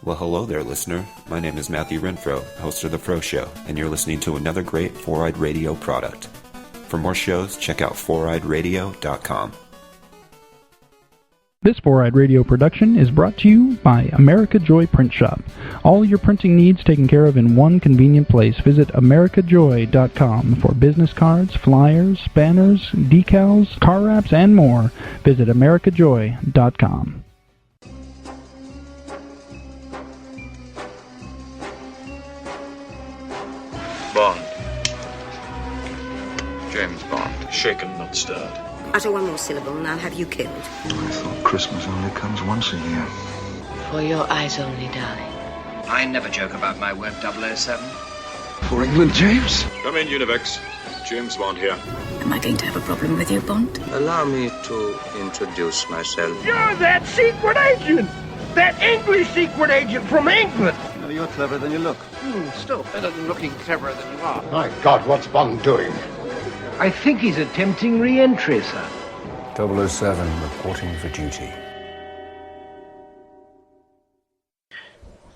Well, hello there, listener. My name is Matthew Renfro, host of The Fro Show, and you're listening to another great Four-Eyed Radio product. For more shows, check out foureyedradio.com. This Four-Eyed Radio production is brought to you by America Joy Print Shop. All your printing needs taken care of in one convenient place. Visit americajoy.com for business cards, flyers, banners, decals, car wraps, and more. Visit americajoy.com. Bond. James Bond. Shaken, not stirred. Utter one more syllable and I'll have you killed. I thought Christmas only comes once a year. For your eyes only, darling. I never joke about my word 007. For England, James? Come in, Univex. James Bond here. Am I going to have a problem with you, Bond? Allow me to introduce myself. You're that secret agent! That English secret agent from England! No, you're cleverer than you look. Still better than looking cleverer than you are. My God, what's Bond doing? I think he's attempting re-entry, sir. 007 reporting for duty.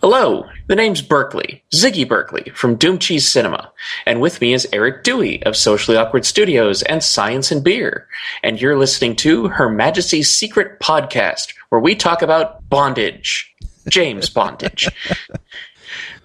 Hello, the name's Berkeley, Ziggy Berkeley from Doom Cheese Cinema, and with me is Eric Dewey of Socially Awkward Studios and Science and Beer, and you're listening to Her Majesty's Secret Podcast, where we talk about bondage, James Bondage.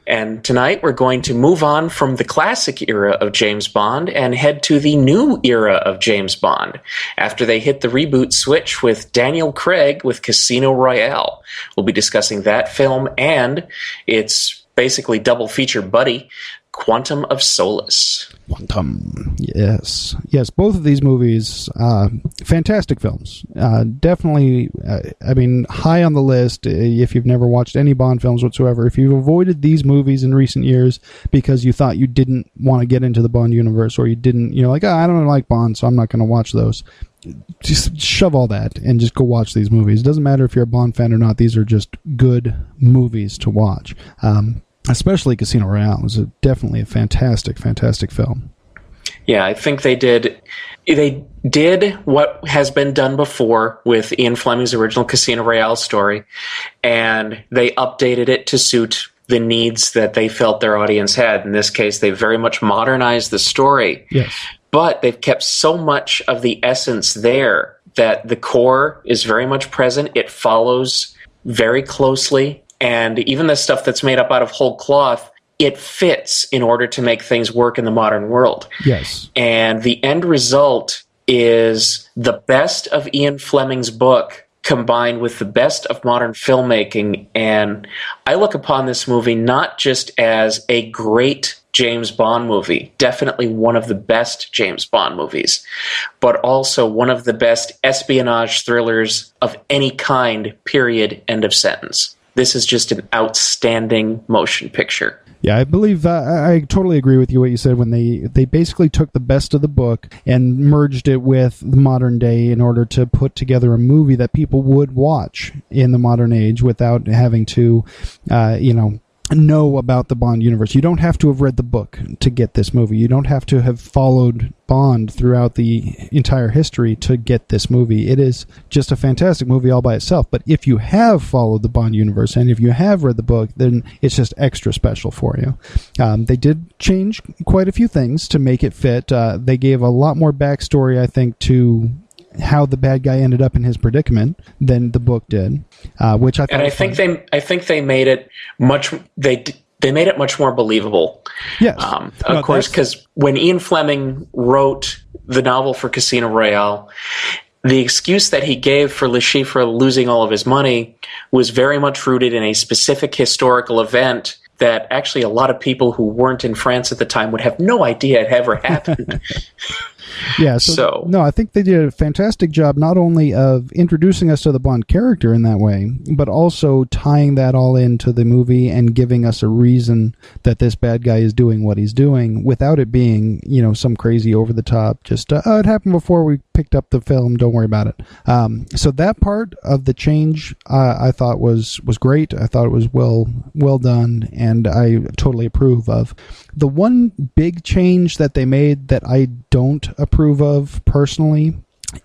And tonight we're going to move on from the classic era of James Bond and head to the new era of James Bond, after they hit the reboot switch with Daniel Craig with Casino Royale. We'll be discussing that film and its basically double feature buddy, Quantum of Solace. Quantum, yes. Yes, both of these movies, fantastic films. Definitely, high on the list if you've never watched any Bond films whatsoever. If you've avoided these movies in recent years because you thought you didn't want to get into the Bond universe, or you're like, I don't like Bond, so I'm not going to watch those. Just shove all that and just go watch these movies. It doesn't matter if you're a Bond fan or not. These are just good movies to watch. Especially Casino Royale was definitely a fantastic, fantastic film. Yeah, I think they did what has been done before with Ian Fleming's original Casino Royale story, and they updated it to suit the needs that they felt their audience had. In this case, they very much modernized the story. Yes. But they've kept so much of the essence there that the core is very much present. It follows very closely. And even the stuff that's made up out of whole cloth, it fits in order to make things work in the modern world. Yes. And the end result is the best of Ian Fleming's book combined with the best of modern filmmaking. And I look upon this movie not just as a great James Bond movie, definitely one of the best James Bond movies, but also one of the best espionage thrillers of any kind, period, end of sentence. This is just an outstanding motion picture. Yeah, I believe I totally agree with you what you said when they basically took the best of the book and merged it with the modern day in order to put together a movie that people would watch in the modern age without having to, know about the Bond universe. You don't have to have read the book to get this movie. You don't have to have followed Bond throughout the entire history to get this movie. It is just a fantastic movie all by itself. But if you have followed the Bond universe and if you have read the book, then it's just extra special for you. They did change quite a few things to make it fit. They gave a lot more backstory, I think, to how the bad guy ended up in his predicament than the book did, which I thought. And I think they made it much. They made it much more believable. Yes, of course, because when Ian Fleming wrote the novel for Casino Royale, the excuse that he gave for Le Chiffre losing all of his money was very much rooted in a specific historical event that actually a lot of people who weren't in France at the time would have no idea it ever happened. Yeah, no, I think they did a fantastic job not only of introducing us to the Bond character in that way, but also tying that all into the movie and giving us a reason that this bad guy is doing what he's doing without it being, some crazy over the top, just, it happened before we picked up the film, don't worry about it. So that part of the change I thought was great. I thought it was well done, and I totally approve of. The one big change that they made that I don't approve of personally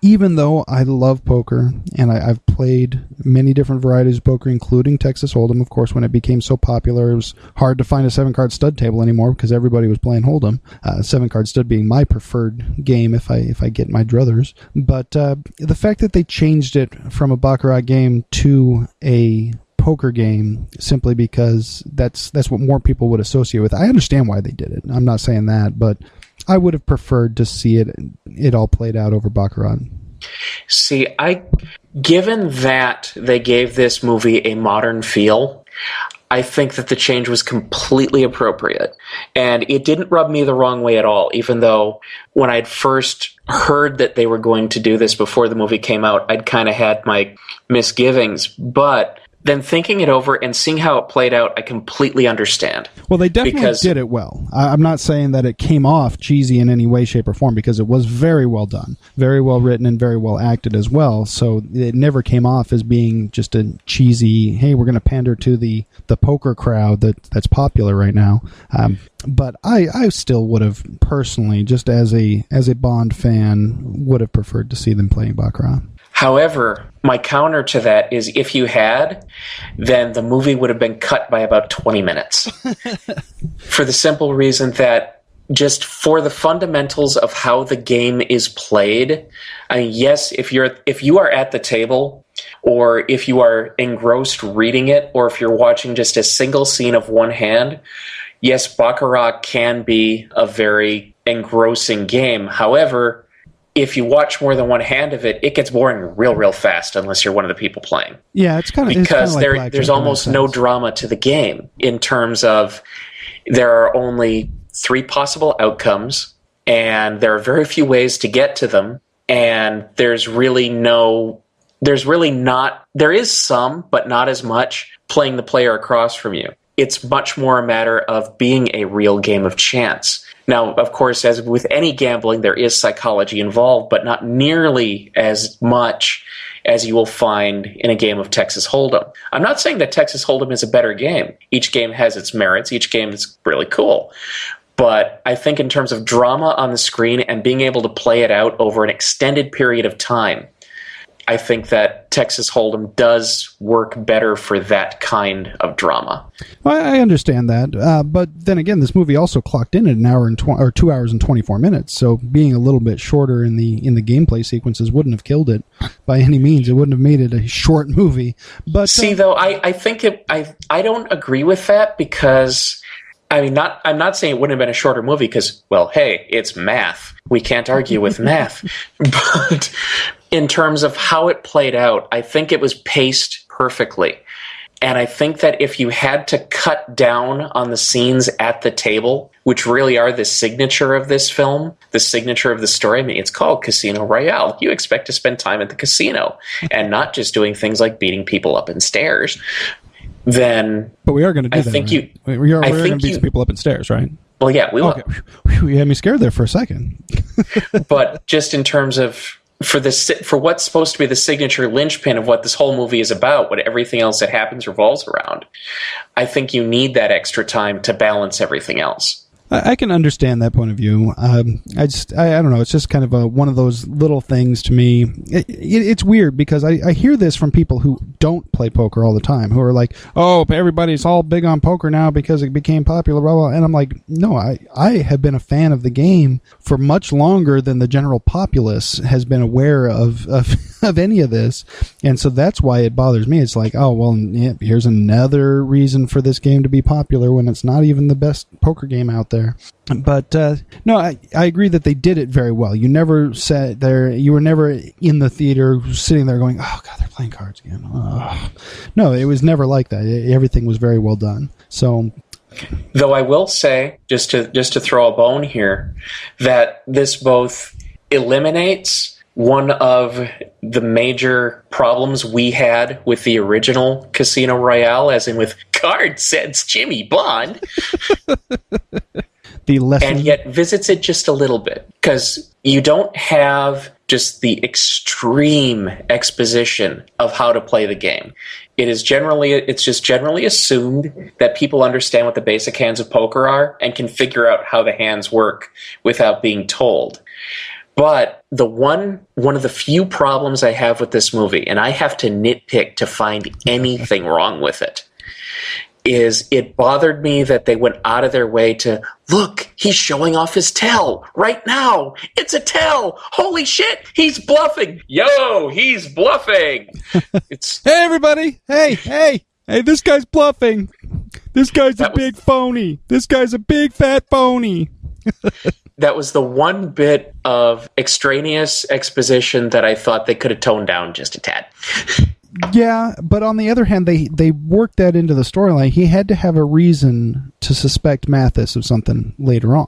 even though I love poker, and I've played many different varieties of poker, including Texas Hold'em, of course, when it became so popular, it was hard to find a 7-card stud table anymore because everybody was playing Hold'em. 7-card stud being my preferred game if I get my druthers. But the fact that they changed it from a Baccarat game to a poker game simply because that's what more people would associate with. I understand why they did it. I'm not saying that, but I would have preferred to see it all played out over Baccarat. See, given that they gave this movie a modern feel, I think that the change was completely appropriate. And it didn't rub me the wrong way at all, even though when I'd first heard that they were going to do this before the movie came out, I'd kind of had my misgivings. But then thinking it over and seeing how it played out, I completely understand. Well, they definitely did it well. I'm not saying that it came off cheesy in any way, shape, or form, because it was very well done, very well written, and very well acted as well. So it never came off as being just a cheesy, hey, we're going to pander to the poker crowd that's popular right now. But I still would have personally, just as a Bond fan, would have preferred to see them playing Baccarat. However, my counter to that is if you had, then the movie would have been cut by about 20 minutes. For the simple reason that just for the fundamentals of how the game is played, I mean, yes, if you are at the table, or if you are engrossed reading it, or if you're watching just a single scene of one hand, yes, Baccarat can be a very engrossing game. However, if you watch more than one hand of it, it gets boring real fast unless you're one of the people playing. Yeah, it's kind of because like there's almost no drama to the game in terms of there are only 3 possible outcomes, and there are very few ways to get to them, and there is some, but not as much, playing the player across from you. It's much more a matter of being a real game of chance. Now, of course, as with any gambling, there is psychology involved, but not nearly as much as you will find in a game of Texas Hold'em. I'm not saying that Texas Hold'em is a better game. Each game has its merits. Each game is really cool. But I think in terms of drama on the screen and being able to play it out over an extended period of time, I think that Texas Hold'em does work better for that kind of drama. Well, I understand that, but then again, this movie also clocked in at an hour and 2 hours and 24 minutes. So being a little bit shorter in the gameplay sequences wouldn't have killed it by any means. It wouldn't have made it a short movie. But see, though, I think I don't agree with that because. I mean, I'm not saying it wouldn't have been a shorter movie because, well, hey, it's math. We can't argue with math. But in terms of how it played out, I think it was paced perfectly. And I think that if you had to cut down on the scenes at the table, which really are the signature of this film, the signature of the story, I mean, it's called Casino Royale. You expect to spend time at the casino and not just doing things like beating people up in stairs. Then, but we are going to do I that. think right? We're going to beat some people up in stairs, right? Well, yeah, we will. Okay. Whew, you had me scared there for a second. But just in terms of for what's supposed to be the signature linchpin of what this whole movie is about, what everything else that happens revolves around, I think you need that extra time to balance everything else. I can understand that point of view. I don't know. It's just kind of one of those little things to me. It's weird because I hear this from people who don't play poker all the time, who are like, oh, everybody's all big on poker now because it became popular, blah, blah. And I'm like, no, I have been a fan of the game for much longer than the general populace has been aware of any of this. And so that's why it bothers me. It's like, oh, well, yeah, here's another reason for this game to be popular when it's not even the best poker game out there. But no, I agree that they did it very well. You never sat there, you were never in the theater sitting there going, oh God, they're playing cards again. Oh. No, it was never like that. Everything was very well done. So, though I will say, just to throw a bone here, that this both eliminates one of the major problems we had with the original Casino Royale, as in with card sets Jimmy Bond. The lesson. And yet visits it just a little bit, because you don't have just the extreme exposition of how to play the game. It's just generally assumed that people understand what the basic hands of poker are and can figure out how the hands work without being told. But the one of the few problems I have with this movie, and I have to nitpick to find anything wrong with it, is it bothered me that they went out of their way to, look, he's showing off his tell right now. It's a tell. Holy shit, he's bluffing. Yo, he's bluffing. It's Hey, everybody. Hey, this guy's bluffing. This guy's a big phony. This guy's a big fat phony. That was the one bit of extraneous exposition that I thought they could have toned down just a tad. Yeah, but on the other hand, they worked that into the storyline. He had to have a reason to suspect Mathis of something later on,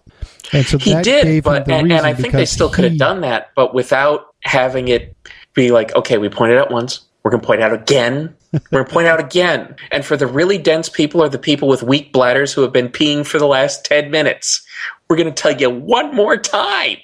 and so he that did. gave him the reason. And I think they still could have done that, but without having it be like, okay, we pointed out once, we're going to point out again. We're going to point out again. And for the really dense people or the people with weak bladders who have been peeing for the last 10 minutes, we're going to tell you one more time.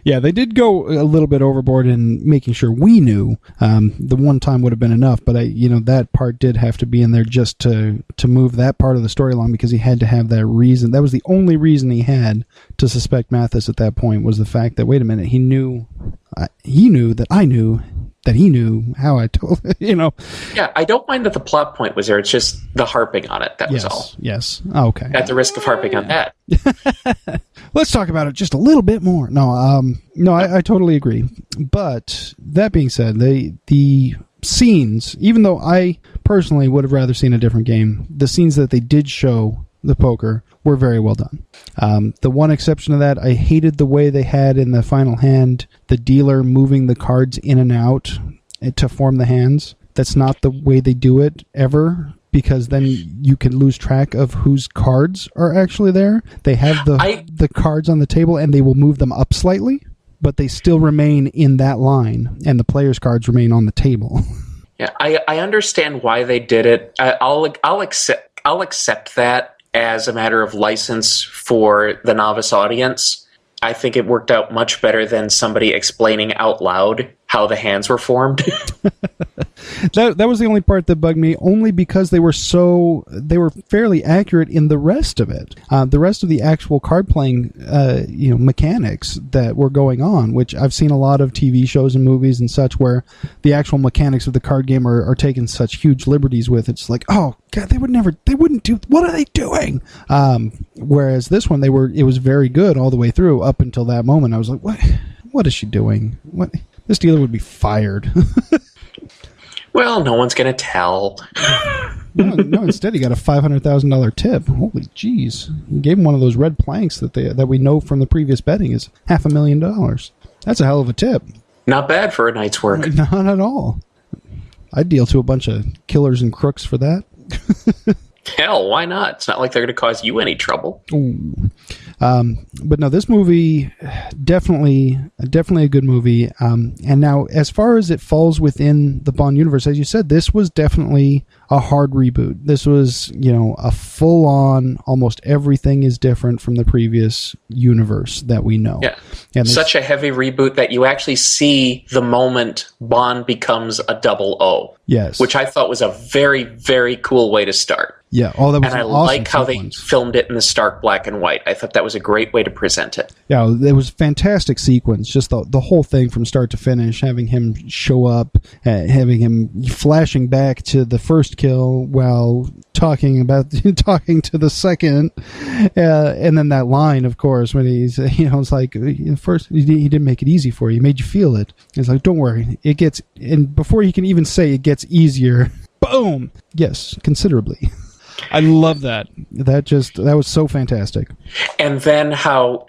Yeah, they did go a little bit overboard in making sure we knew. The one time would have been enough, but that part did have to be in there just to move that part of the story along, because he had to have that reason. That was the only reason he had to suspect Mathis at that point, was the fact that, wait a minute, he knew that I knew that he knew how I told, Yeah, I don't mind that the plot point was there. It's just the harping on it. That was all. Yes. Okay. At the risk of harping on that. Let's talk about it just a little bit more. No, I totally agree. But that being said, the scenes, even though I personally would have rather seen a different game, the scenes that they did show the poker were very well done. The one exception to that, I hated the way they had in the final hand the dealer moving the cards in and out to form the hands. That's not the way they do it ever, because then you can lose track of whose cards are actually there. They have the cards on the table and they will move them up slightly, but they still remain in that line and the player's cards remain on the table. Yeah, I understand why they did it. I'll accept that as a matter of license for the novice audience. I think it worked out much better than somebody explaining out loud how the hands were formed. That was the only part that bugged me, only because they were fairly accurate in the rest of it. The rest of the actual card playing, mechanics that were going on, which I've seen a lot of TV shows and movies and such, where the actual mechanics of the card game are taking such huge liberties with. It's like, oh God, they wouldn't do. What are they doing? Whereas this one, it was very good all the way through up until that moment. I was like, what is she doing? What? This dealer would be fired. Well, no one's going to tell. No, instead he got a $500,000 tip. Holy jeez. He gave him one of those red planks that we know from the previous betting is $500,000. That's a hell of a tip. Not bad for a night's work. Not at all. I'd deal to a bunch of killers and crooks for that. Hell, why not? It's not like they're going to cause you any trouble. Ooh. But no, this movie, definitely a good movie. And now, as far as it falls within the Bond universe, as you said, this was definitely a hard reboot. This was, a full-on, almost everything is different from the previous universe that we know. Yeah, and such a heavy reboot that you actually see the moment Bond becomes a 00. Yes. Which I thought was a very, very cool way to start. Yeah, that was and I an awesome like how sequence. they filmed it in the stark black and white. I thought that was a great way to present it. Yeah, it was a fantastic sequence. Just the whole thing from start to finish, having him show up, having him flashing back to the first kill while talking to the second, and then that line, of course, when he's it's like, first he didn't make it easy for you, he made you feel it. It's like, don't worry, it gets, and before he can even say it gets easier, boom, yes, considerably. I love that. That was so fantastic. And then how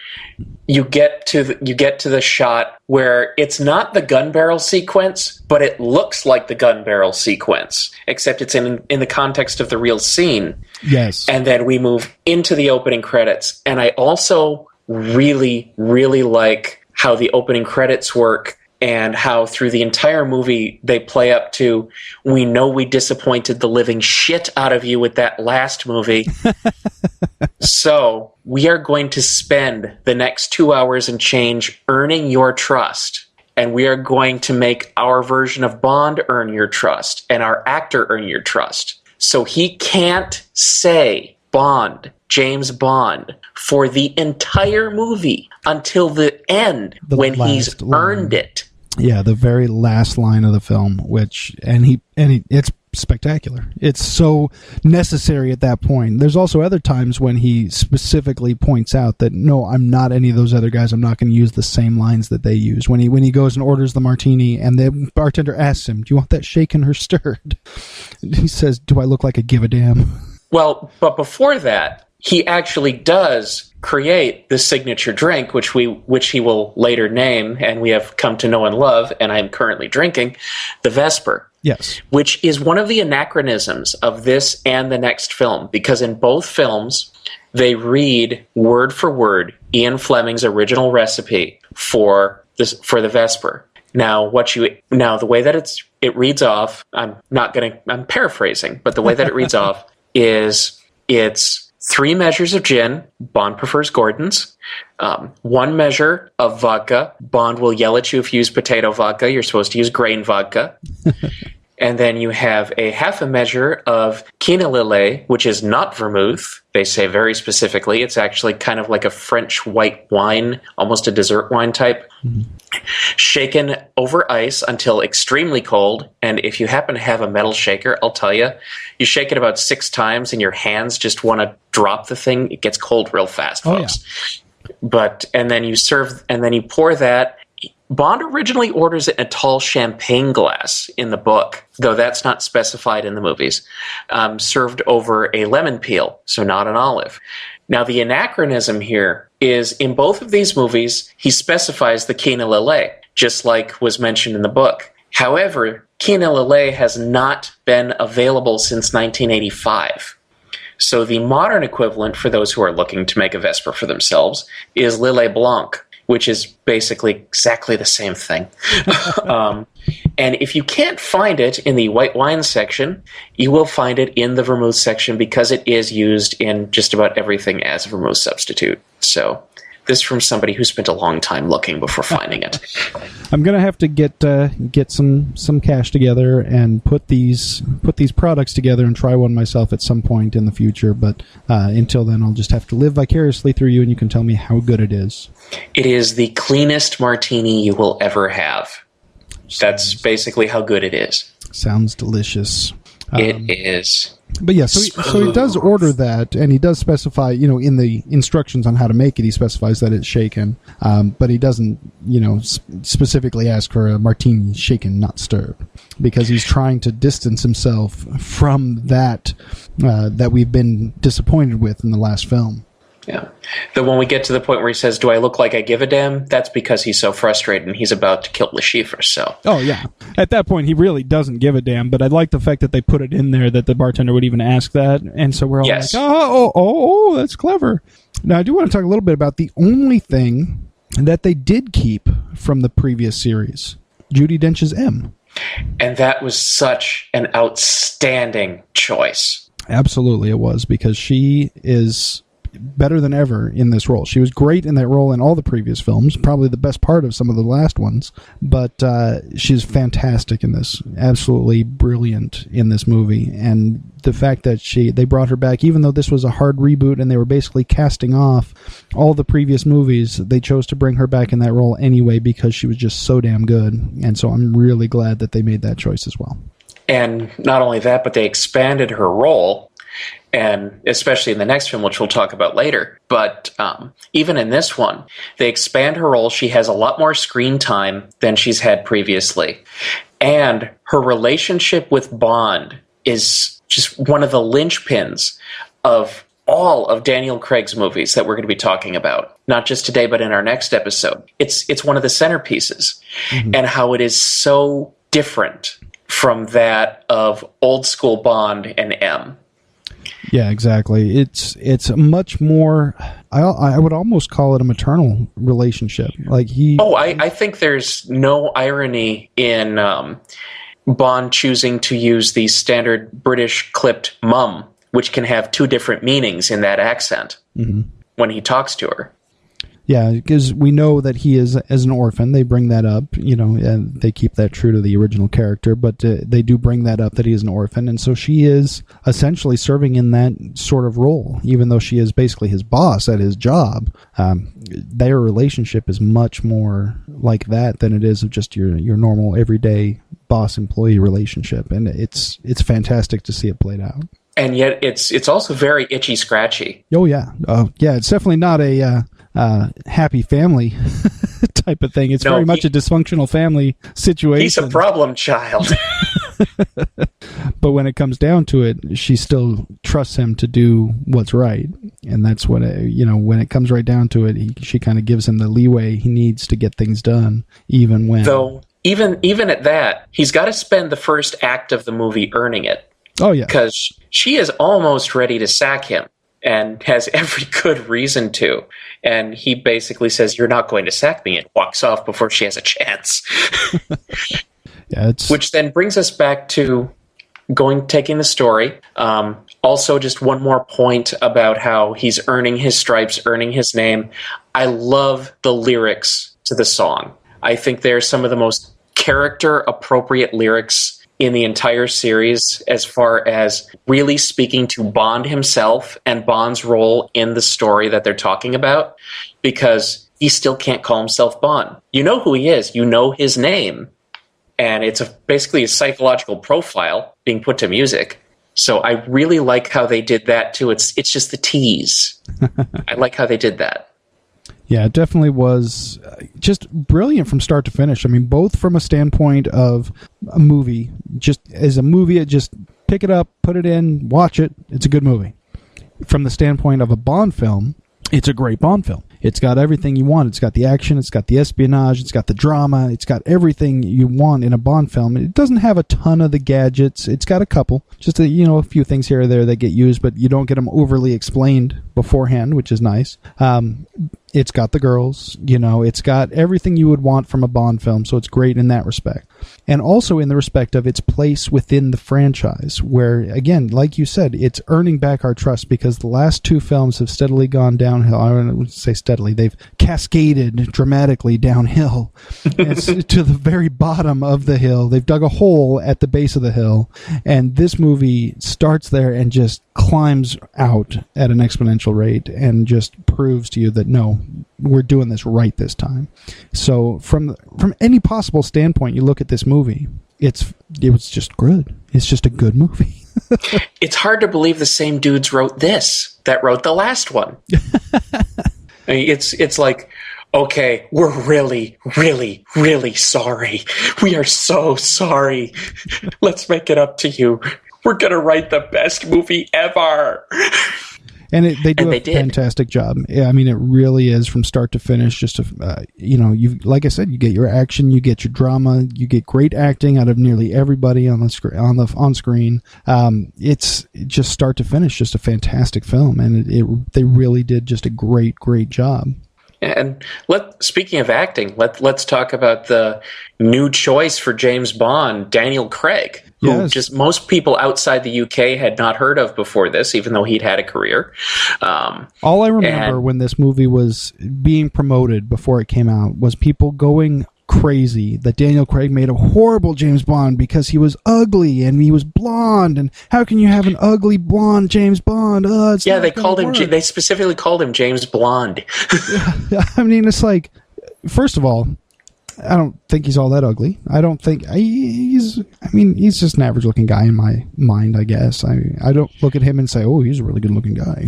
you get to the shot where it's not the gun barrel sequence, but it looks like the gun barrel sequence, except it's in the context of the real scene. Yes. And then we move into the opening credits. And I also really, really like how the opening credits work, and how through the entire movie they play up to, we know we disappointed the living shit out of you with that last movie. So we are going to spend the next 2 hours and change earning your trust. And we are going to make our version of Bond earn your trust and our actor earn your trust. So he can't say, Bond, James Bond for the entire movie until the end when he's earned it. Yeah, the very last line of the film, it's spectacular. It's so necessary at that point. There's also other times when he specifically points out that, no, I'm not any of those other guys. I'm not going to use the same lines that they use. When he goes and orders the martini and the bartender asks him, do you want that shaken or stirred? He says, do I look like a give a damn? Well, but before that, he actually does create the signature drink, which he will later name, and we have come to know and love, and I'm currently drinking, the Vesper. Yes. Which is one of the anachronisms of this and the next film, because in both films, they read word for word Ian Fleming's original recipe for the Vesper. Now, the way that it reads off, I'm paraphrasing, but the way that it reads off is it's 3 measures of gin, Bond prefers Gordon's. 1 measure of vodka, Bond will yell at you if you use potato vodka. You're supposed to use grain vodka. And then you have a half a measure of Quina Lillet, which is not vermouth. They say very specifically. It's actually kind of like a French white wine, almost a dessert wine type. Mm-hmm. Shaken over ice until extremely cold. And if you happen to have a metal shaker, I'll tell you, you shake it about 6 times and your hands just want to drop the thing. It gets cold real fast, folks. Yeah. And then you pour that. Bond originally orders it in a tall champagne glass in the book, though that's not specified in the movies, served over a lemon peel, so not an olive. Now, the anachronism here is in both of these movies, he specifies the Quina Lillet, just like was mentioned in the book. However, Quina Lillet has not been available since 1985. So the modern equivalent for those who are looking to make a Vesper for themselves is Lillet Blanc, which is basically exactly the same thing. And if you can't find it in the white wine section, you will find it in the vermouth section because it is used in just about everything as a vermouth substitute. So this from somebody who spent a long time looking before finding it. I'm gonna have to get some cash together and put these products together and try one myself at some point in the future. But until then, I'll just have to live vicariously through you, and you can tell me how good it is. It is the cleanest martini you will ever have. That's basically how good it is. Sounds delicious. It is. But yeah, so he does order that, and he does specify, in the instructions on how to make it, he specifies that it's shaken, but he doesn't, specifically ask for a martini shaken, not stirred, because he's trying to distance himself from that we've been disappointed with in the last film. Yeah. Then when we get to the point where he says, do I look like I give a damn? That's because he's so frustrated and he's about to kill Le Chiffre, so. Oh, yeah. At that point, he really doesn't give a damn, but I like the fact that they put it in there that the bartender would even ask that, and so we're all like, oh, that's clever. Now, I do want to talk a little bit about the only thing that they did keep from the previous series, Judi Dench's M. And that was such an outstanding choice. Absolutely it was, because she is better than ever in this role. She was great in that role in all the previous films, probably the best part of some of the last ones, but she's fantastic in this, absolutely brilliant in this movie. And the fact that they brought her back, even though this was a hard reboot and they were basically casting off all the previous movies, they chose to bring her back in that role anyway because she was just so damn good. And so I'm really glad that they made that choice as well. And not only that, but they expanded her role, and especially in the next film, which we'll talk about later. But even in this one, they expand her role. She has a lot more screen time than she's had previously. And her relationship with Bond is just one of the linchpins of all of Daniel Craig's movies that we're going to be talking about. Not just today, but in our next episode. It's one of the centerpieces. Mm-hmm. And how it is so different from that of old school Bond and M. Yeah, exactly. It's much more. I would almost call it a maternal relationship. Like I think there's no irony in Bond choosing to use the standard British clipped mum, which can have 2 different meanings in that accent when he talks to her. Yeah, because we know that he is as an orphan. They bring that up, and they keep that true to the original character, but they do bring that up that he is an orphan, and so she is essentially serving in that sort of role, even though she is basically his boss at his job. Their relationship is much more like that than it is of just your normal everyday boss-employee relationship, and it's fantastic to see it played out. And yet it's also very itchy-scratchy. Oh, yeah. Yeah, it's definitely not a happy family type of thing. It's very much a dysfunctional family situation. He's a problem child. But when it comes down to it, she still trusts him to do what's right. And that's what, when it comes right down to it, she kind of gives him the leeway he needs to get things done, even when... Though, even at that, he's got to spend the first act of the movie earning it. Oh, yeah. Because she is almost ready to sack him and has every good reason to. And he basically says, "You're not going to sack me," and walks off before she has a chance. Yeah, Which then brings us back to taking the story. Also, just one more point about how he's earning his stripes, earning his name. I love the lyrics to the song. I think they're some of the most character-appropriate lyrics in the entire series, as far as really speaking to Bond himself and Bond's role in the story that they're talking about, because he still can't call himself Bond. You know who he is. You know his name. And it's basically a psychological profile being put to music. So I really like how they did that, too. It's just the tease. I like how they did that. Yeah, it definitely was just brilliant from start to finish. I mean, both from a standpoint of a movie, just as a movie, just pick it up, put it in, watch it. It's a good movie. From the standpoint of a Bond film, it's a great Bond film. It's got everything you want. It's got the action. It's got the espionage. It's got the drama. It's got everything you want in a Bond film. It doesn't have a ton of the gadgets. It's got a couple, just a few things here or there that get used, but you don't get them overly explained beforehand, which is nice. It's got the girls, it's got everything you would want from a Bond film, so it's great in that respect. And also in the respect of its place within the franchise, where, again, like you said, it's earning back our trust, because the last two films have steadily gone downhill. I don't say steadily, they've cascaded dramatically downhill. It's to the very bottom of the hill. They've dug a hole at the base of the hill, and this movie starts there and just climbs out at an exponential rate and just proves to you that, no, we're doing this right this time. So from any possible standpoint you look at this movie, it was just good. It's just a good movie. It's hard to believe the same dudes wrote the last one. I mean, it's like, okay, we're really, really, really sorry. We are so sorry. Let's make it up to you. We're going to write the best movie ever. And they do a fantastic job. Yeah, I mean, it really is from start to finish. Just you like I said, you get your action, you get your drama, you get great acting out of nearly everybody on screen. It's just start to finish, just a fantastic film, and they really did just a great job. And speaking of acting, let's talk about the new choice for James Bond, Daniel Craig, who just most people outside the UK had not heard of before this, even though he'd had a career. All I remember when this movie was being promoted before it came out was people going crazy that Daniel Craig made a horrible James Bond because he was ugly and he was blonde, and how can you have an ugly blonde James Bond? They specifically called him James Blonde. I mean, it's like, first of all, I don't think he's all that ugly. I don't think he's just an average looking guy in my mind, I guess. I don't look at him and say, oh, he's a really good looking guy.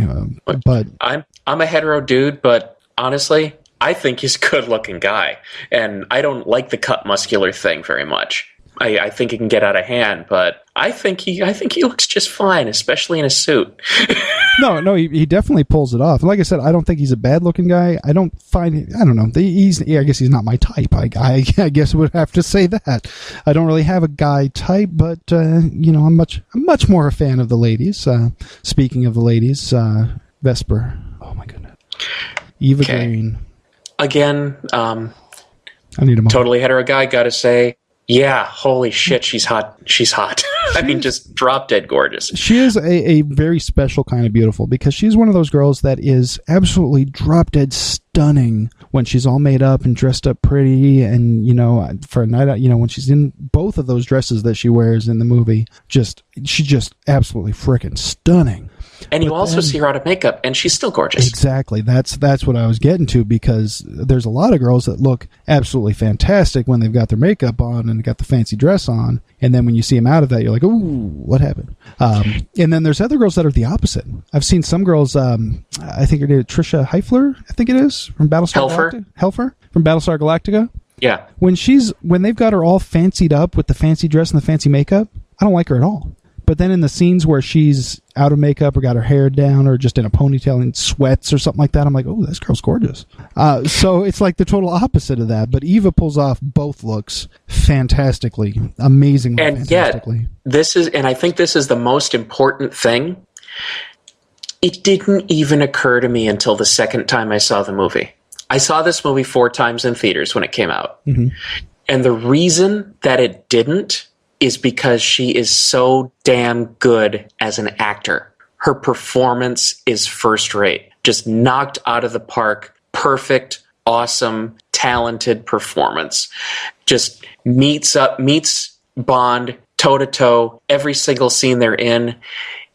But I'm a hetero dude, but honestly, I think he's a good-looking guy, and I don't like the cut muscular thing very much. I think it can get out of hand, but I think he looks just fine, especially in a suit. No, he definitely pulls it off. Like I said, I don't think he's a bad-looking guy. I don't know. I guess he's not my type. I guess I would have to say that. I don't really have a guy type, but I'm much more a fan of the ladies. Speaking of the ladies, Vesper. Oh my goodness, Eva Green. Again, I need a moment. Totally hetero guy, gotta say, Yeah, holy shit, she's hot. She's hot. I mean, just drop dead gorgeous. She is a very special kind of beautiful, because she's one of those girls that is absolutely drop dead stunning when she's all made up and dressed up pretty, and, you know, for a night out, you know, when she's in both of those dresses that she wears in the movie, she's just absolutely freaking stunning. And you also see her out of makeup, and she's still gorgeous. Exactly. That's what I was getting to, because there's a lot of girls that look absolutely fantastic when they've got their makeup on and got the fancy dress on, and then when you see them out of that, you're like, ooh, what happened? And then there's other girls that are the opposite. I've seen some girls, I think it is Trisha Heifler, I think it is, from Battlestar Galactica. Helfer from Battlestar Galactica. Yeah. When they've got her all fancied up with the fancy dress and the fancy makeup, I don't like her at all. But then in the scenes where she's out of makeup or got her hair down or just in a ponytail and sweats or something like that, I'm like, oh, this girl's gorgeous. So it's like the total opposite of that. But Eva pulls off both looks fantastically, amazingly, and fantastically. Yet, I think this is the most important thing. It didn't even occur to me until the second time I saw the movie. I saw this movie 4 times in theaters when it came out. Mm-hmm. And the reason that it didn't is because she is so damn good as an actor. Her performance is first rate. Just knocked out of the park. Perfect, awesome, talented performance. Just meets Bond toe-to-toe every single scene they're in.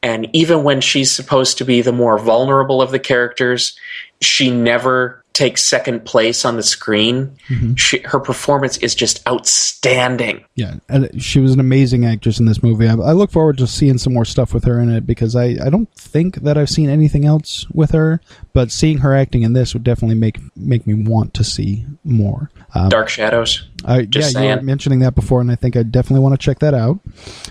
And even when she's supposed to be the more vulnerable of the characters, she never takes second place on the screen. Mm-hmm. Her performance is just outstanding. Yeah, and she was an amazing actress in this movie. I look forward to seeing some more stuff with her in it, because I don't think that I've seen anything else with her, but seeing her acting in this would definitely make me want to see more. Dark Shadows. You were mentioning that before, and I think I definitely want to check that out.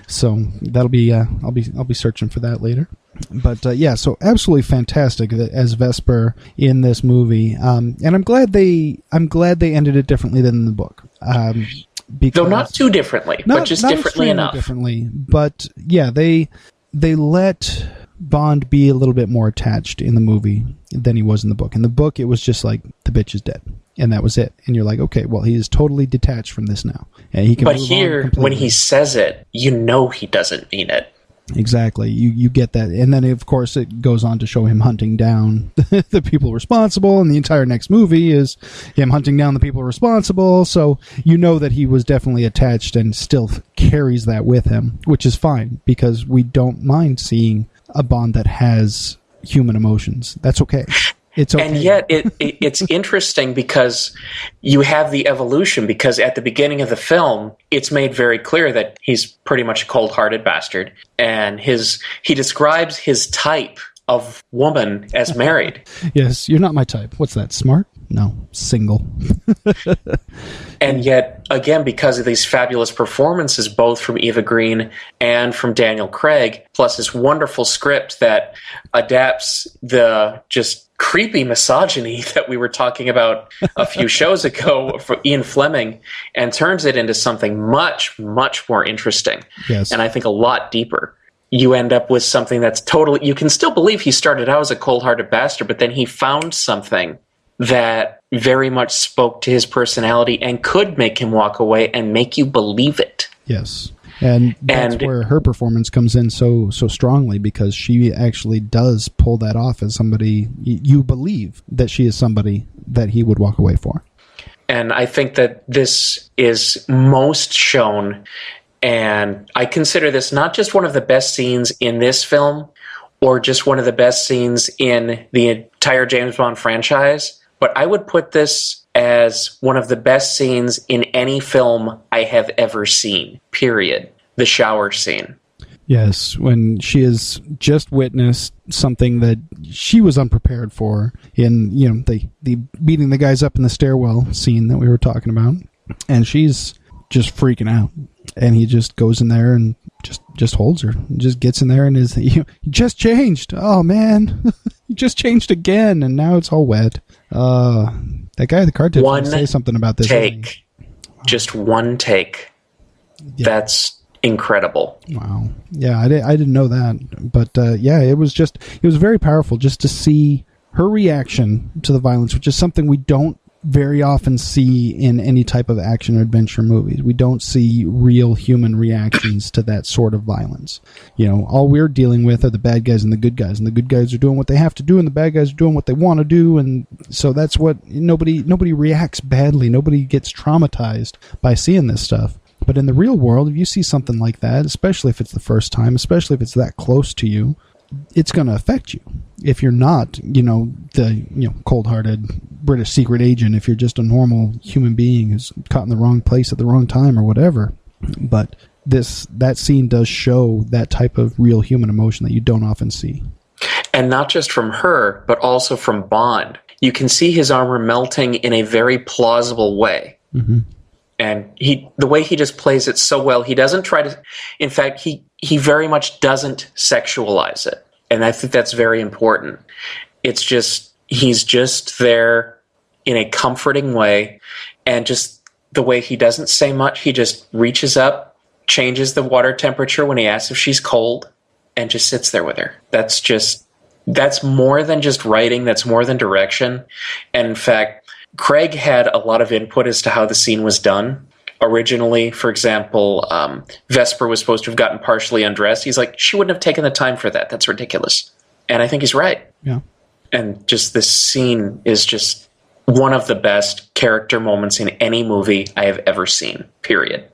So that'll be I'll be searching for that later. But so absolutely fantastic as Vesper in this movie, and I'm glad they ended it differently than in the book. Though not too differently, but just differently enough. Differently, but yeah, they let Bond be a little bit more attached in the movie than he was in the book. In the book, it was just like, the bitch is dead, and that was it. And you're like, okay, well, he is totally detached from this now, and he can. But here, when he says it, you know he doesn't mean it. Exactly. You get that. And then, of course, it goes on to show him hunting down the people responsible, and the entire next movie is him hunting down the people responsible. So you know that he was definitely attached and still carries that with him, which is fine, because we don't mind seeing a Bond that has human emotions. That's okay. It's okay. And yet it's interesting, because you have the evolution, because at the beginning of the film, it's made very clear that he's pretty much a cold-hearted bastard. And he describes his type of woman as married. Yes, you're not my type. What's that, smart? No, single. And yet, again, because of these fabulous performances, both from Eva Green and from Daniel Craig, plus this wonderful script that adapts the just creepy misogyny that we were talking about a few shows ago for Ian Fleming, and turns it into something much, much more interesting. Yes. And I think a lot deeper. You end up with something that's totally... You can still believe he started out as a cold-hearted bastard, but then he found something that very much spoke to his personality and could make him walk away and make you believe it. Yes. And that's where her performance comes in so strongly, because she actually does pull that off as somebody you believe that she is somebody that he would walk away for. And I think that this is most shown, and I consider this not just one of the best scenes in this film or just one of the best scenes in the entire James Bond franchise, but I would put this as one of the best scenes in any film I have ever seen, period. The shower scene. Yes, when she has just witnessed something that she was unprepared for in, the beating the guys up in the stairwell scene that we were talking about, and she's just freaking out, and he just goes in there and just holds her, just gets in there and is, he just changed. Oh man, he just changed again, and now it's all wet. That guy at the card table say something about this. Take, just one take. Yeah. That's incredible. Wow. Yeah, I didn't know that, but it was very powerful just to see her reaction to the violence, which is something we don't very often see in any type of action or adventure movies. We don't see real human reactions to that sort of violence. All we're dealing with are the bad guys and the good guys, and the good guys are doing what they have to do, and the bad guys are doing what they want to do, and so that's what nobody reacts badly. Nobody gets traumatized by seeing this stuff. But in the real world, if you see something like that, especially if it's the first time, especially if it's that close to you, it's going to affect you. If you're not, the cold-hearted British secret agent, if you're just a normal human being who's caught in the wrong place at the wrong time or whatever. But that scene does show that type of real human emotion that you don't often see. And not just from her, but also from Bond. You can see his armor melting in a very plausible way. Mm-hmm. And the way he just plays it so well, he doesn't try to... In fact, he very much doesn't sexualize it. And I think that's very important. It's just, he's just there in a comforting way. And just the way he doesn't say much, he just reaches up, changes the water temperature when he asks if she's cold, and just sits there with her. That's more than just writing. That's more than direction. And in fact, Craig had a lot of input as to how the scene was done. Originally, for example, Vesper was supposed to have gotten partially undressed. He's like, she wouldn't have taken the time for that. That's ridiculous. And I think he's right. Yeah. And just this scene is just one of the best character moments in any movie I have ever seen, period.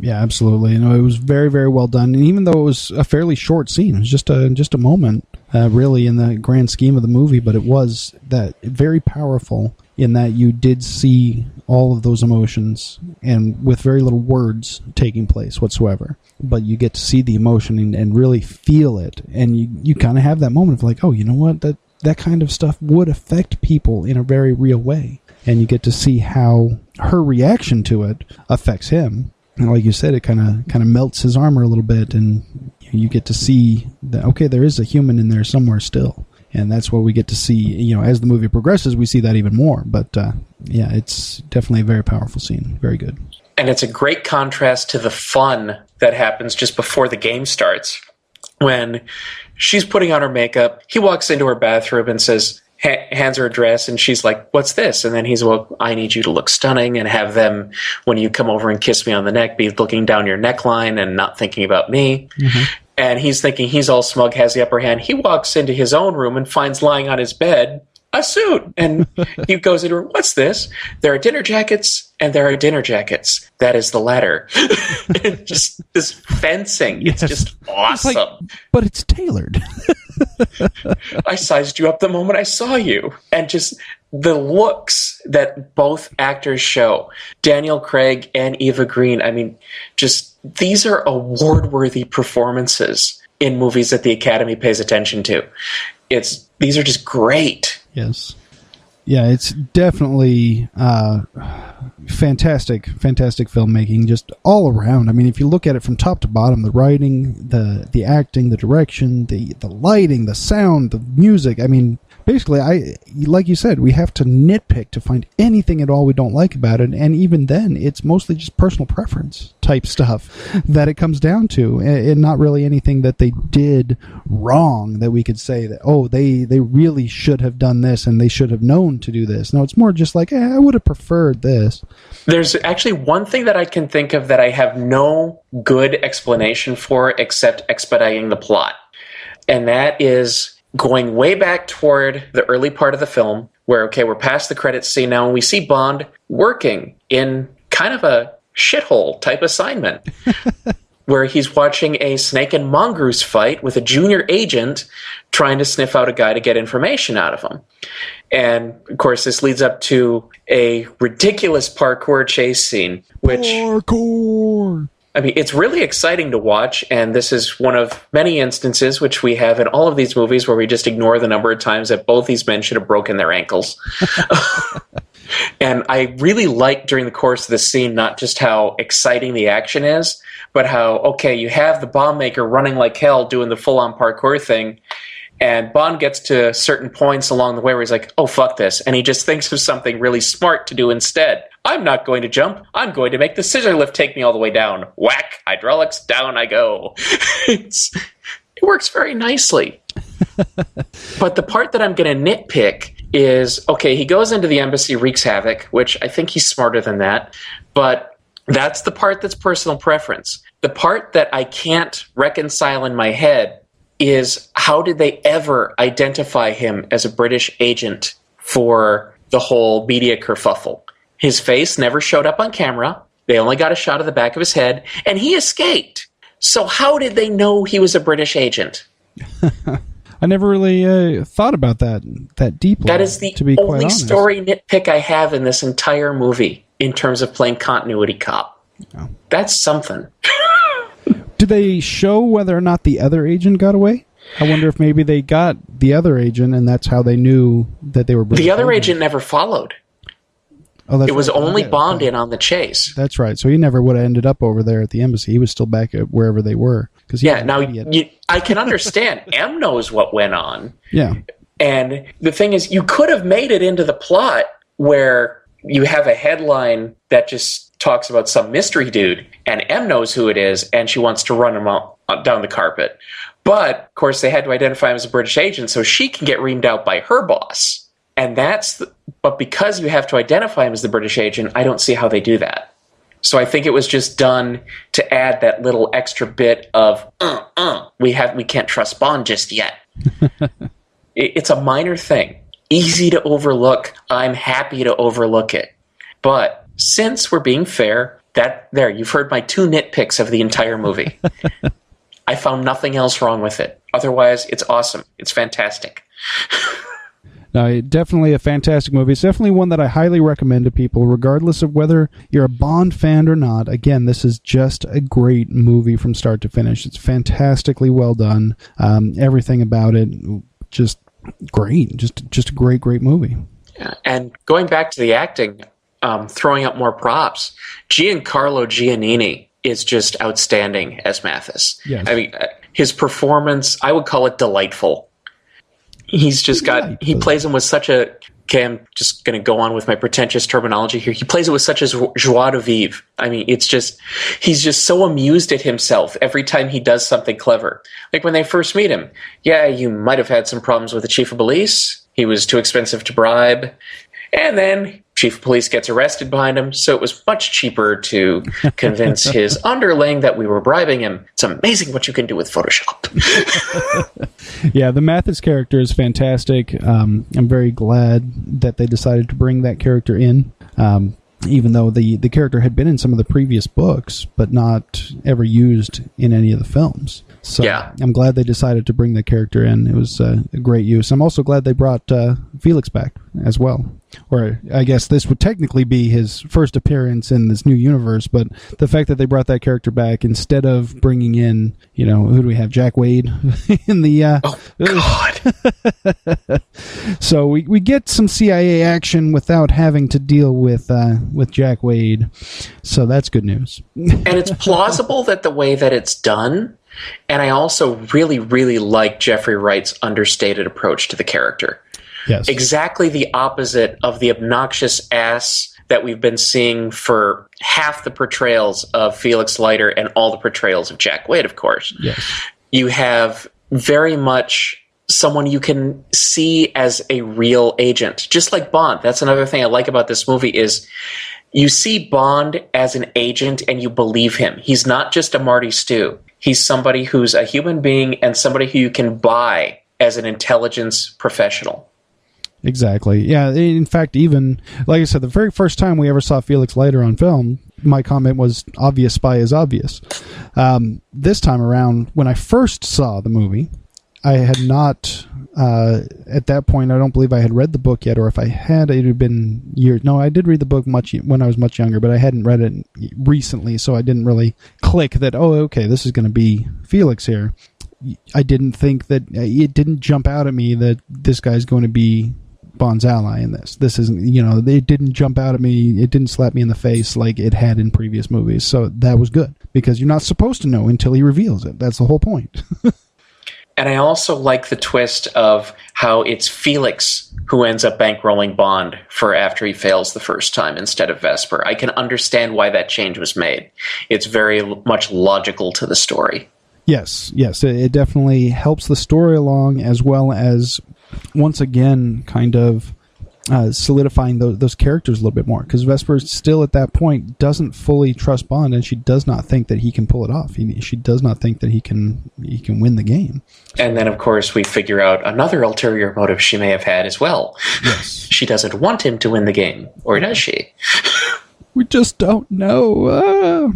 Yeah, absolutely. It was very, very well done. And even though it was a fairly short scene, it was just a moment, really, in the grand scheme of the movie. But it was that very powerful in that you did see all of those emotions and with very little words taking place whatsoever. But you get to see the emotion and really feel it. And you kind of have that moment of like, oh, you know what? That kind of stuff would affect people in a very real way. And you get to see how her reaction to it affects him. And like you said, it kind of melts his armor a little bit, and you get to see that, okay, there is a human in there somewhere still. And that's what we get to see, as the movie progresses, we see that even more. But, yeah, it's definitely a very powerful scene. Very good. And it's a great contrast to the fun that happens just before the game starts. When she's putting on her makeup, he walks into her bathroom and says, hands her a dress, and she's like, what's this? And then he's, well, I need you to look stunning and have them, when you come over and kiss me on the neck, be looking down your neckline and not thinking about me. Mm-hmm. And he's thinking he's all smug, has the upper hand. He walks into his own room and finds lying on his bed a suit. And he goes into her, what's this? There are dinner jackets, and there are dinner jackets. That is the latter. Just this fencing. Yes. It's just awesome. It's like, but it's tailored. I sized you up the moment I saw you. And just the looks that both actors show, Daniel Craig and Eva Green, I mean, just these are award-worthy performances in movies that the Academy pays attention to. These are just great. Yes. Yeah, it's definitely fantastic filmmaking, just all around. I mean, if you look at it from top to bottom, the writing, the acting, the direction, the lighting, the sound, the music, I mean, basically, like you said, we have to nitpick to find anything at all we don't like about it, and even then, it's mostly just personal preference type stuff that it comes down to, and not really anything that they did wrong that we could say that, oh, they really should have done this and they should have known to do this. No, it's more just like, I would have preferred this. There's actually one thing that I can think of that I have no good explanation for except expediting the plot, and that is going way back toward the early part of the film where, okay, we're past the credits scene now, and we see Bond working in kind of a shithole type assignment where he's watching a snake and mongoose fight with a junior agent trying to sniff out a guy to get information out of him. And, of course, this leads up to a ridiculous parkour chase scene, which... Parkour! I mean, it's really exciting to watch, and this is one of many instances which we have in all of these movies where we just ignore the number of times that both these men should have broken their ankles. And I really like during the course of the scene not just how exciting the action is, but how, okay, you have the bomb maker running like hell doing the full-on parkour thing, and Bond gets to certain points along the way where he's like, oh, fuck this, and he just thinks of something really smart to do instead. I'm not going to jump. I'm going to make the scissor lift take me all the way down. Whack! Hydraulics, down I go. It works very nicely. But the part that I'm going to nitpick is, okay, he goes into the embassy, wreaks havoc, which I think he's smarter than that. But that's the part that's personal preference. The part that I can't reconcile in my head is, how did they ever identify him as a British agent for the whole media kerfuffle? His face never showed up on camera. They only got a shot of the back of his head, and he escaped. So how did they know he was a British agent? I never really thought about that deeply. That is the only story nitpick I have in this entire movie in terms of playing continuity cop. Oh. That's something. Did they show whether or not the other agent got away? I wonder if maybe they got the other agent and that's how they knew that they were British. The other agent never followed. Oh, that's it was right. only Bond in on the chase. That's right. So he never would have ended up over there at the embassy. He was still back at wherever they were. Now I can understand. M knows what went on. Yeah. And the thing is, you could have made it into the plot where you have a headline that just talks about some mystery dude, and M knows who it is, and she wants to run him out down the carpet. But, of course, they had to identify him as a British agent so she can get reamed out by her boss. And but because you have to identify him as the British agent, I don't see how they do that. So I think it was just done to add that little extra bit of, we can't trust Bond just yet. It's a minor thing. Easy to overlook. I'm happy to overlook it. But since we're being fair, you've heard my 2 nitpicks of the entire movie. I found nothing else wrong with it. Otherwise, it's awesome. It's fantastic. No, definitely a fantastic movie. It's definitely one that I highly recommend to people, regardless of whether you're a Bond fan or not. Again, this is just a great movie from start to finish. It's fantastically well done. Everything about it, just great. Just a great movie. Yeah, and going back to the acting, throwing up more props, Giancarlo Giannini is just outstanding as Mathis. Yes. I mean, his performance, I would call it delightful. He plays him with such a, okay, I'm just going to go on with my pretentious terminology here. He plays it with such a joie de vivre. I mean, he's just so amused at himself every time he does something clever. Like when they first meet him, yeah, you might have had some problems with the chief of police. He was too expensive to bribe. And then chief of police gets arrested behind him, so it was much cheaper to convince his underling that we were bribing him. It's amazing what you can do with Photoshop. Yeah, the Mathis character is fantastic. I'm very glad that they decided to bring that character in, even though the character had been in some of the previous books, but not ever used in any of the films. So yeah. I'm glad they decided to bring the character in. It was a great use. I'm also glad they brought Felix back as well. Or I guess this would technically be his first appearance in this new universe, but the fact that they brought that character back instead of bringing in, who do we have? Jack Wade in the... Oh, God! So we get some CIA action without having to deal with Jack Wade. So that's good news. And it's plausible that the way that it's done, and I also really, really like Jeffrey Wright's understated approach to the character. Yes. Exactly the opposite of the obnoxious ass that we've been seeing for half the portrayals of Felix Leiter and all the portrayals of Jack Wade, of course. Yes. You have very much someone you can see as a real agent, just like Bond. That's another thing I like about this movie is you see Bond as an agent and you believe him. He's not just a Marty Stew. He's somebody who's a human being and somebody who you can buy as an intelligence professional. Exactly. Yeah. In fact, even like I said, the very first time we ever saw Felix Leiter on film, my comment was obvious spy is obvious. This time around, when I first saw the movie, I had not, at that point, I don't believe I had read the book yet, or if I had, it had been years. No, I did read the book when I was much younger, but I hadn't read it recently, so I didn't really click that, oh, okay, this is going to be Felix here. I didn't think that, it didn't jump out at me that this guy's going to be Bond's ally in this. This isn't, it didn't jump out at me, it didn't slap me in the face like it had in previous movies, so that was good, because you're not supposed to know until he reveals it. That's the whole point. And I also like the twist of how it's Felix who ends up bankrolling Bond for after he fails the first time instead of Vesper. I can understand why that change was made. It's very much logical to the story. Yes, it definitely helps the story along, as well as, once again, kind of solidifying those characters a little bit more, because Vesper still at that point doesn't fully trust Bond, and she does not think that he can pull it off. She does not think that he can win the game. And then, of course, we figure out another ulterior motive she may have had as well. Yes. She doesn't want him to win the game, or does she? We just don't know.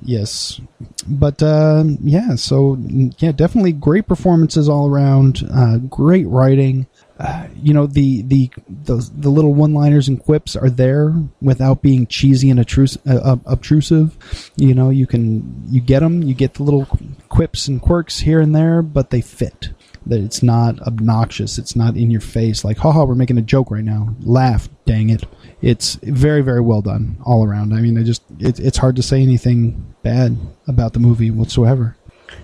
Yes. But, so definitely great performances all around, great writing. The little one-liners and quips are there without being cheesy and obtrusive. You get them, you get the little quips and quirks here and there, but they fit. That it's not obnoxious. It's not in your face like, haha, we're making a joke right now. Laugh, dang it. It's very, very well done all around. I mean, it's hard to say anything bad about the movie whatsoever.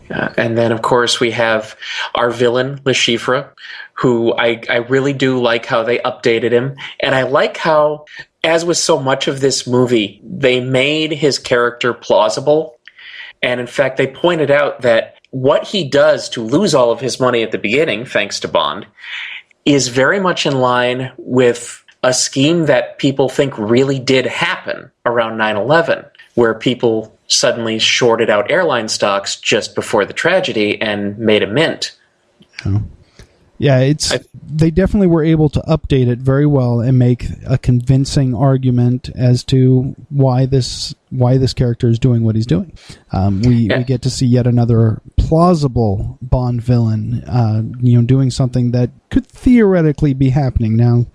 And then, of course, we have our villain, Le Chiffre, who I really do like how they updated him. And I like how, as with so much of this movie, they made his character plausible. And in fact, they pointed out that what he does to lose all of his money at the beginning, thanks to Bond, is very much in line with a scheme that people think really did happen around 9/11, where people suddenly shorted out airline stocks just before the tragedy and made a mint. Yeah, they definitely were able to update it very well and make a convincing argument as to why this character is doing what he's doing. We get to see yet another plausible Bond villain, doing something that could theoretically be happening. Now,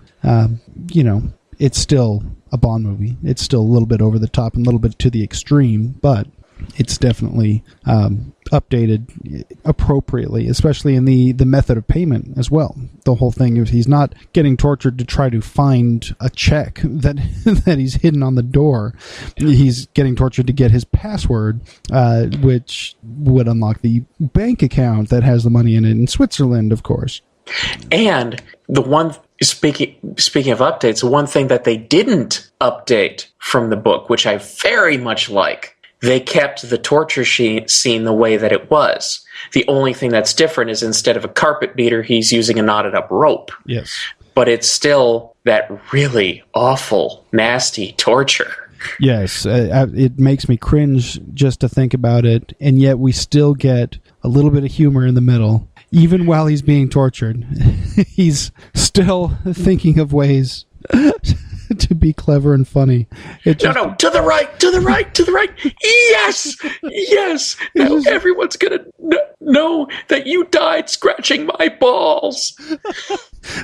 it's still a Bond movie. It's still a little bit over the top and a little bit to the extreme, but it's definitely updated appropriately, especially in the method of payment as well. The whole thing is he's not getting tortured to try to find a check that he's hidden on the door. He's getting tortured to get his password, which would unlock the bank account that has the money in it in Switzerland, of course. And the one, speaking of updates, the one thing that they didn't update from the book, which I very much like, they kept the torture scene the way that it was. The only thing that's different is instead of a carpet beater, he's using a knotted up rope. Yes. But it's still that really awful, nasty torture. Yes, it makes me cringe just to think about it, and yet we still get a little bit of humor in the middle. Even while he's being tortured, he's still thinking of ways to be clever and funny. No, to the right, to the right, to the right. Yes, yes. Now everyone's going to know that you died scratching my balls.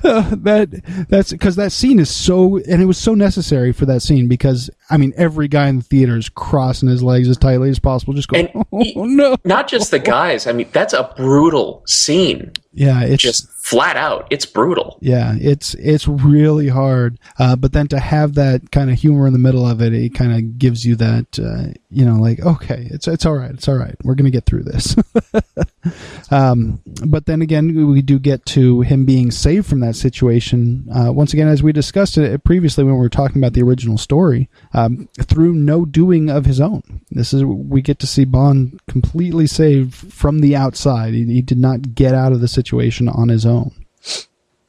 That's because that scene is so, and it was so necessary for that scene because, I mean, every guy in the theater is crossing his legs as tightly as possible, just going, no. Not just the guys. I mean, that's a brutal scene. Yeah, it's just flat out. It's brutal. Yeah, it's really hard. But then to have that kind of humor in the middle of it, it kind of gives you that, like, okay, it's all right. It's all right. We're going to get through this. But then again, we do get to him being saved from that situation. Once again, as we discussed it previously when we were talking about the original story, through no doing of his own. We get to see Bond completely saved from the outside. He did not get out of the situation on his own.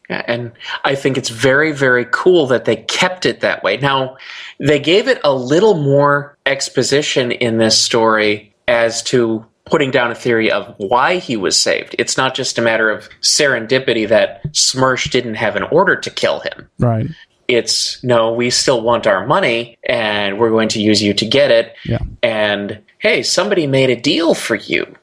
Yeah, and I think it's very, very cool that they kept it that way. Now, they gave it a little more exposition in this story as to putting down a theory of why he was saved. It's not just a matter of serendipity that Smersh didn't have an order to kill him. Right. It's, no, we still want our money, and we're going to use you to get it. Yeah. And, hey, somebody made a deal for you.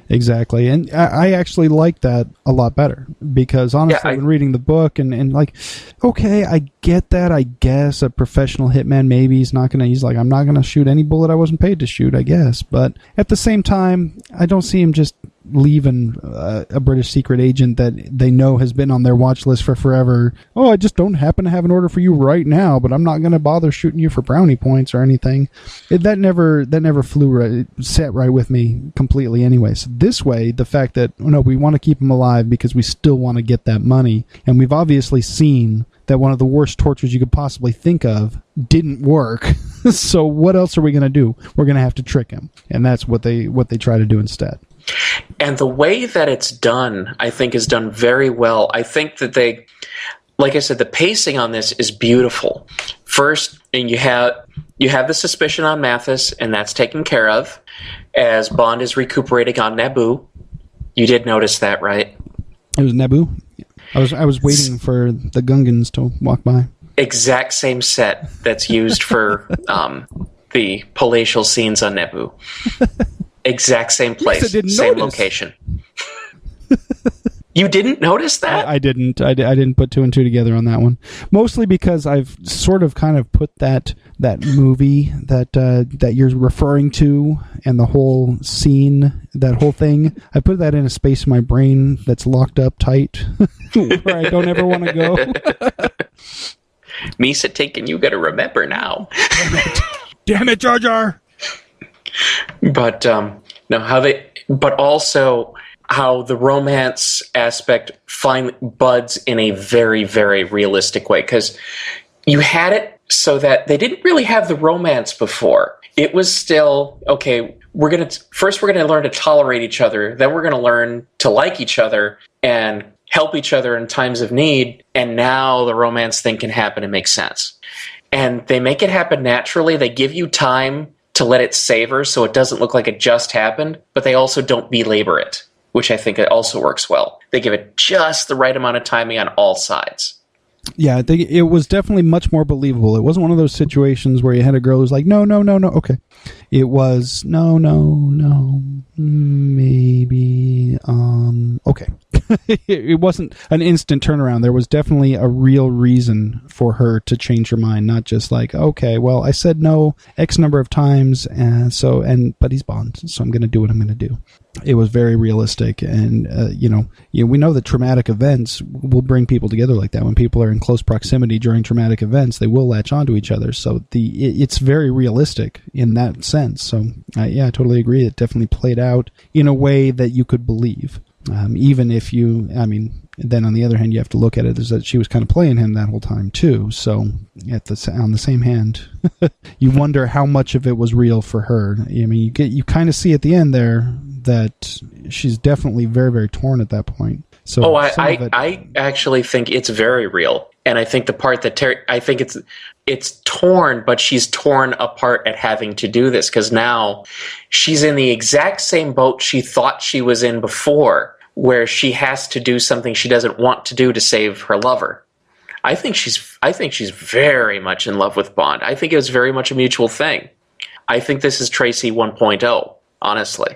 Exactly. And I actually like that a lot better because honestly, when reading the book and like, okay, I get that. I guess a professional hitman, maybe he's like, I'm not going to shoot any bullet I wasn't paid to shoot, I guess. But at the same time, I don't see him just leaving a British secret agent that they know has been on their watch list for forever. Oh, I just don't happen to have an order for you right now, but I'm not going to bother shooting you for brownie points or anything. That never set right with me completely anyway. So this way, the fact that, we want to keep him alive because we still want to get that money, and we've obviously seen that one of the worst tortures you could possibly think of didn't work. So what else are we going to do? We're going to have to trick him. And that's what they try to do instead. And the way that it's done, I think, is done very well. I think that they, like I said, the pacing on this is beautiful. First, and you have the suspicion on Mathis, and that's taken care of as Bond is recuperating on Naboo. You did notice that, right? It was Naboo. I was waiting for the Gungans to walk by. Exact same set that's used for the palatial scenes on Naboo. Exact same place, same location. You didn't notice that? I didn't. I didn't put two and two together on that one. Mostly because I've sort of kind of put that movie that you're referring to and the whole scene, that whole thing, I put that in a space in my brain that's locked up tight where I don't ever want to go. Misa taking, you got to remember now. Damn it, Jar Jar! But but also how the romance aspect finally buds in a very, very realistic way, because you had it so that they didn't really have the romance before. It was still, okay, we're going to learn to tolerate each other, then we're going to learn to like each other and help each other in times of need, and now the romance thing can happen and make sense. And they make it happen naturally. They give you time to let it savor so it doesn't look like it just happened, but they also don't belabor it, which I think it also works well. They give it just the right amount of timing on all sides. Yeah, I think it was definitely much more believable. It wasn't one of those situations where you had a girl who's like, no, okay. It was, no, maybe, okay. It wasn't an instant turnaround. There was definitely a real reason for her to change her mind, not just like, okay, well, I said no X number of times, but he's Bond, so I'm going to do what I'm going to do. It was very realistic, and we know that traumatic events will bring people together like that. When people are in close proximity during traumatic events, they will latch onto each other. So it's very realistic in that sense. So I totally agree. It definitely played out in a way that you could believe. Even if then on the other hand, you have to look at it as that she was kind of playing him that whole time too. So on the same hand, you wonder how much of it was real for her. I mean, you kind of see at the end there that she's definitely very, very torn at that point. So I actually think it's very real, and I think the part that I think it's torn, but she's torn apart at having to do this because now she's in the exact same boat she thought she was in before, where she has to do something she doesn't want to do to save her lover. I think she's very much in love with Bond. I think it was very much a mutual thing. I think this is Tracy 1.0, honestly.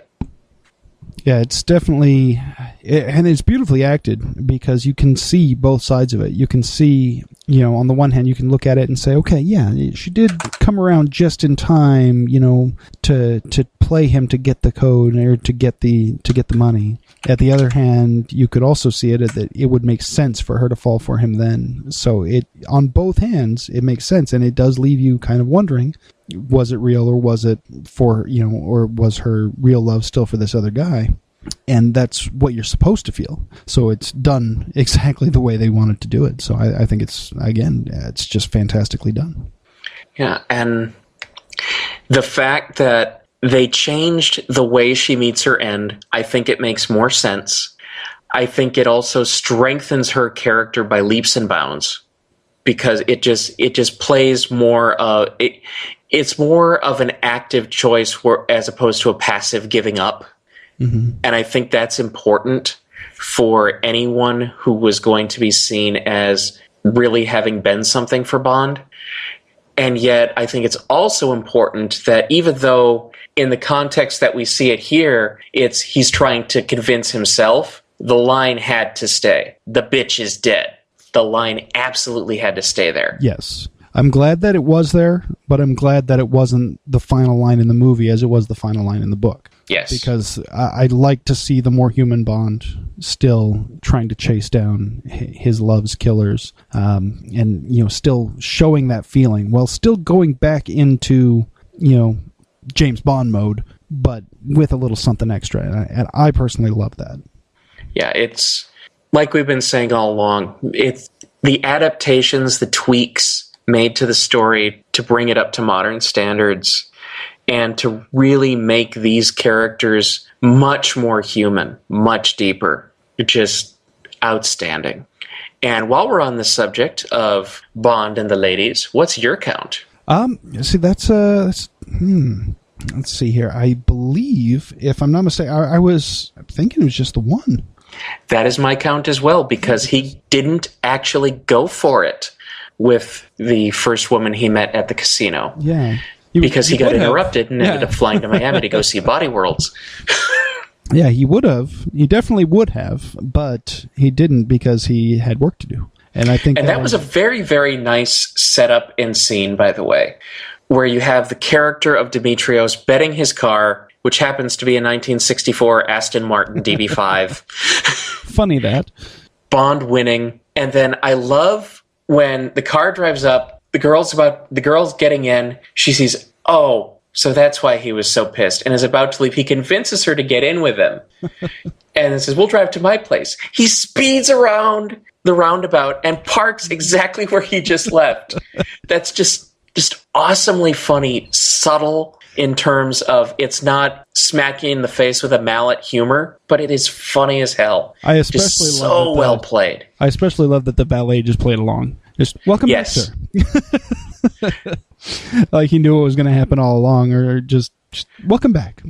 Yeah, it's definitely, and it's beautifully acted because you can see both sides of it. You can see, on the one hand, you can look at it and say, okay, yeah, she did come around just in time, to play him to get the code or to get the money. At the other hand, you could also see it that it would make sense for her to fall for him then. So on both hands, it makes sense, and it does leave you kind of wondering, was it real or was it for, or was her real love still for this other guy? And that's what you're supposed to feel. So it's done exactly the way they wanted to do it. So I think it's just fantastically done. Yeah, and the fact that they changed the way she meets her end, I think it makes more sense. I think it also strengthens her character by leaps and bounds because it just plays more it's more of an active choice as opposed to a passive giving up. Mm-hmm. And I think that's important for anyone who was going to be seen as really having been something for Bond. And yet I think it's also important that even though in the context that we see it here, he's trying to convince himself, the line had to stay. The bitch is dead. The line absolutely had to stay there. Yes. I'm glad that it was there, but I'm glad that it wasn't the final line in the movie as it was the final line in the book. Yes. Because I'd like to see the more human Bond still trying to chase down his love's killers, and, still showing that feeling while still going back into, James Bond mode, but with a little something extra. And I personally love that. Yeah, it's like we've been saying all along. It's the adaptations, the tweaks made to the story to bring it up to modern standards and to really make these characters much more human, much deeper. Just outstanding. And while we're on the subject of Bond and the ladies, what's your count? See, let's see here. I believe, if I'm not mistaken, I was thinking it was just the one. That is my count as well, because he didn't actually go for it with the first woman he met at the casino. Yeah. Because he got interrupted and ended up flying to Miami to go see Body Worlds. Yeah, he would have. He definitely would have, but he didn't because he had work to do. And I think that was a very, very nice setup and scene, by the way, where you have the character of Dimitrios betting his car, which happens to be a 1964 Aston Martin DB5. Funny that. Bond winning. And then I love when the car drives up, the girl's getting in, she sees, oh, so that's why he was so pissed, and is about to leave. He convinces her to get in with him and then says, we'll drive to my place. He speeds around the roundabout and parks exactly where he just left. That's just awesomely funny, subtle in terms of it's not smacking in the face with a mallet humor, but it is funny as hell. I especially just love so well played. I especially love that the valet just played along. Just welcome back, sir. Like he knew what was going to happen all along, or just welcome back.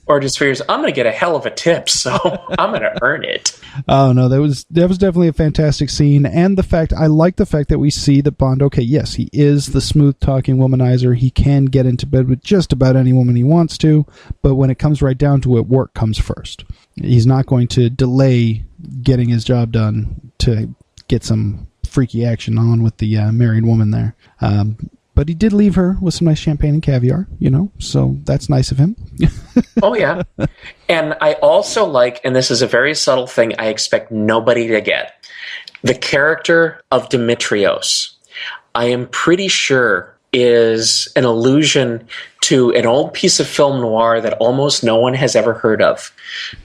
Or just figures, I'm going to get a hell of a tip, so I'm going to earn it. Oh no, that was definitely a fantastic scene, and I like the fact that we see that Bond. Okay, yes, he is the smooth talking womanizer. He can get into bed with just about any woman he wants to, but when it comes right down to it, work comes first. He's not going to delay getting his job done to get some freaky action on with the married woman there. But he did leave her with some nice champagne and caviar, so that's nice of him. Oh, yeah. And I also like, and this is a very subtle thing I expect nobody to get, the character of Dimitrios, I am pretty sure is an allusion to an old piece of film noir that almost no one has ever heard of,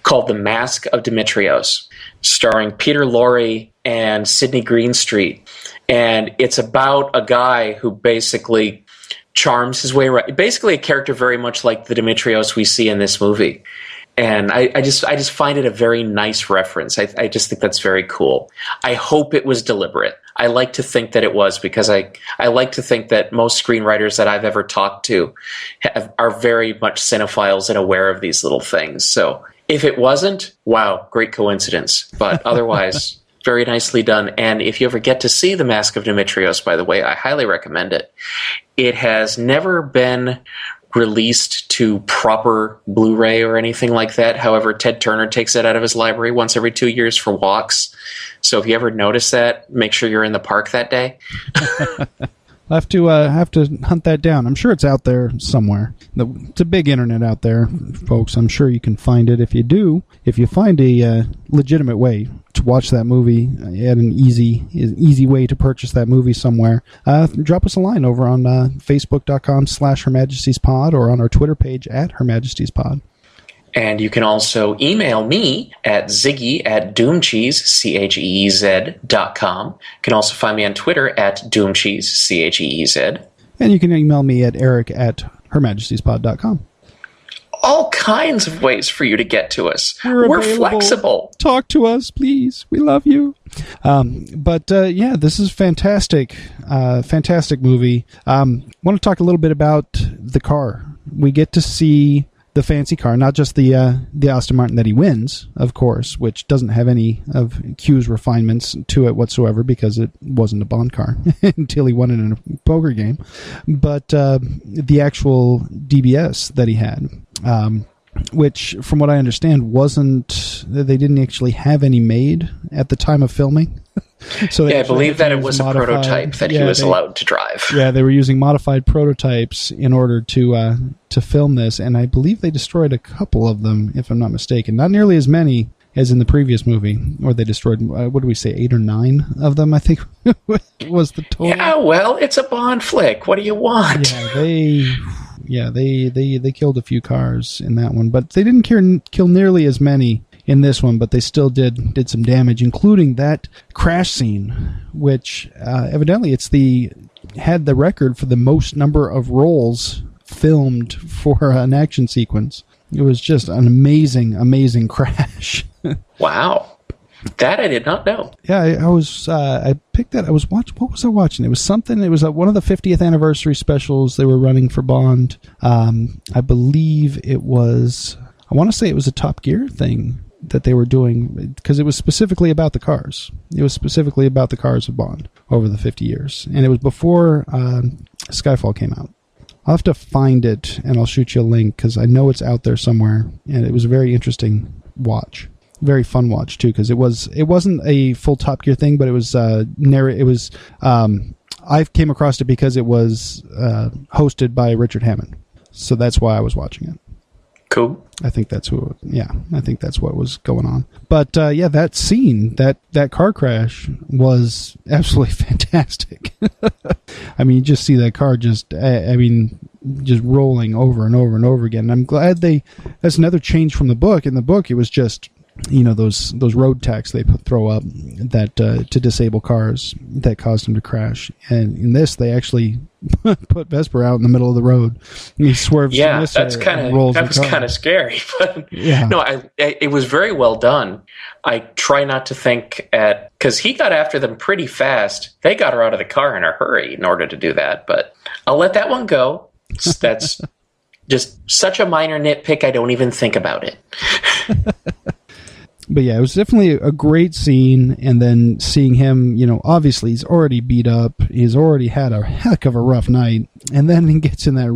called The Mask of Dimitrios, starring Peter Lorre and Sidney Greenstreet. And it's about a guy who basically charms his way around. Basically a character very much like the Dimitrios we see in this movie. And I just find it a very nice reference. I just think that's very cool. I hope it was deliberate. I like to think that it was, because I like to think that most screenwriters that I've ever talked to are very much cinephiles and aware of these little things. So if it wasn't, wow, great coincidence. But otherwise, very nicely done. And if you ever get to see The Mask of Dimitrios, by the way, I highly recommend it. It has never been released to proper Blu-ray or anything like that. However, Ted Turner takes it out of his library once every 2 years for walks. So if you ever notice that, make sure you're in the park that day. I'll have to hunt that down. I'm sure it's out there somewhere. It's a big internet out there, folks. I'm sure you can find it. If you find a legitimate way to watch that movie at an easy way to purchase that movie somewhere, drop us a line over on facebook.com/HerMajesty'sPod or on our Twitter page at HerMajesty'sPod. And you can also email me at ziggy@doomcheese.com. You can also find me on Twitter at doomcheese. And you can email me at eric@hermajestiespod.com. All kinds of ways for you to get to us. We're flexible. Talk to us, please. We love you. Yeah, this is fantastic. Fantastic movie. Want to talk a little bit about the car. We get to see the fancy car, not just the Aston Martin that he wins, of course, which doesn't have any of Q's refinements to it whatsoever because it wasn't a Bond car until he won it in a poker game. But the actual DBS that he had, which, from what I understand, they didn't actually have any made at the time of filming. So I believe that it was a prototype that he was allowed to drive. Yeah, they were using modified prototypes in order to film this, and I believe they destroyed a couple of them, if I'm not mistaken. Not nearly as many as in the previous movie, or they destroyed, what do we say, 8 or 9 of them, I think was the total. Yeah, well, it's a Bond flick. What do you want? They killed a few cars in that one, but they didn't kill nearly as many in this one, but they still did some damage, including that crash scene, which evidently it's the had the record for the most number of rolls filmed for an action sequence. It was just an amazing crash. Wow. That I did not know. Yeah, I picked that. What was I watching? It was something. It was one of the 50th anniversary specials they were running for Bond. I believe it was. I want to say it was a Top Gear thing that they were doing, because it was specifically about the cars. It was specifically about the cars of Bond over the 50 years, and it was before Skyfall came out. I'll have to find it, and I'll shoot you a link, because I know it's out there somewhere, and it was a very interesting watch. Very fun watch, too, because it wasn't a full Top Gear thing, but it was I came across it because it was hosted by Richard Hammond. So that's why I was watching it. Cool. I think that's what was going on. But that scene, that car crash was absolutely fantastic. I mean, you just see that car just rolling over and over and over again. And I'm glad that's another change from the book. In the book, it was just, those road tax they throw up that to disable cars that caused him to crash. And in this, they actually put Vesper out in the middle of the road. And he swerves. Yeah, that was kind of scary. But yeah. No, it was very well done. I try not to think because he got after them pretty fast. They got her out of the car in a hurry in order to do that. But I'll let that one go. That's just such a minor nitpick. I don't even think about it. But yeah, it was definitely a great scene. And then seeing him, obviously he's already beat up. He's already had a heck of a rough night. And then he gets in that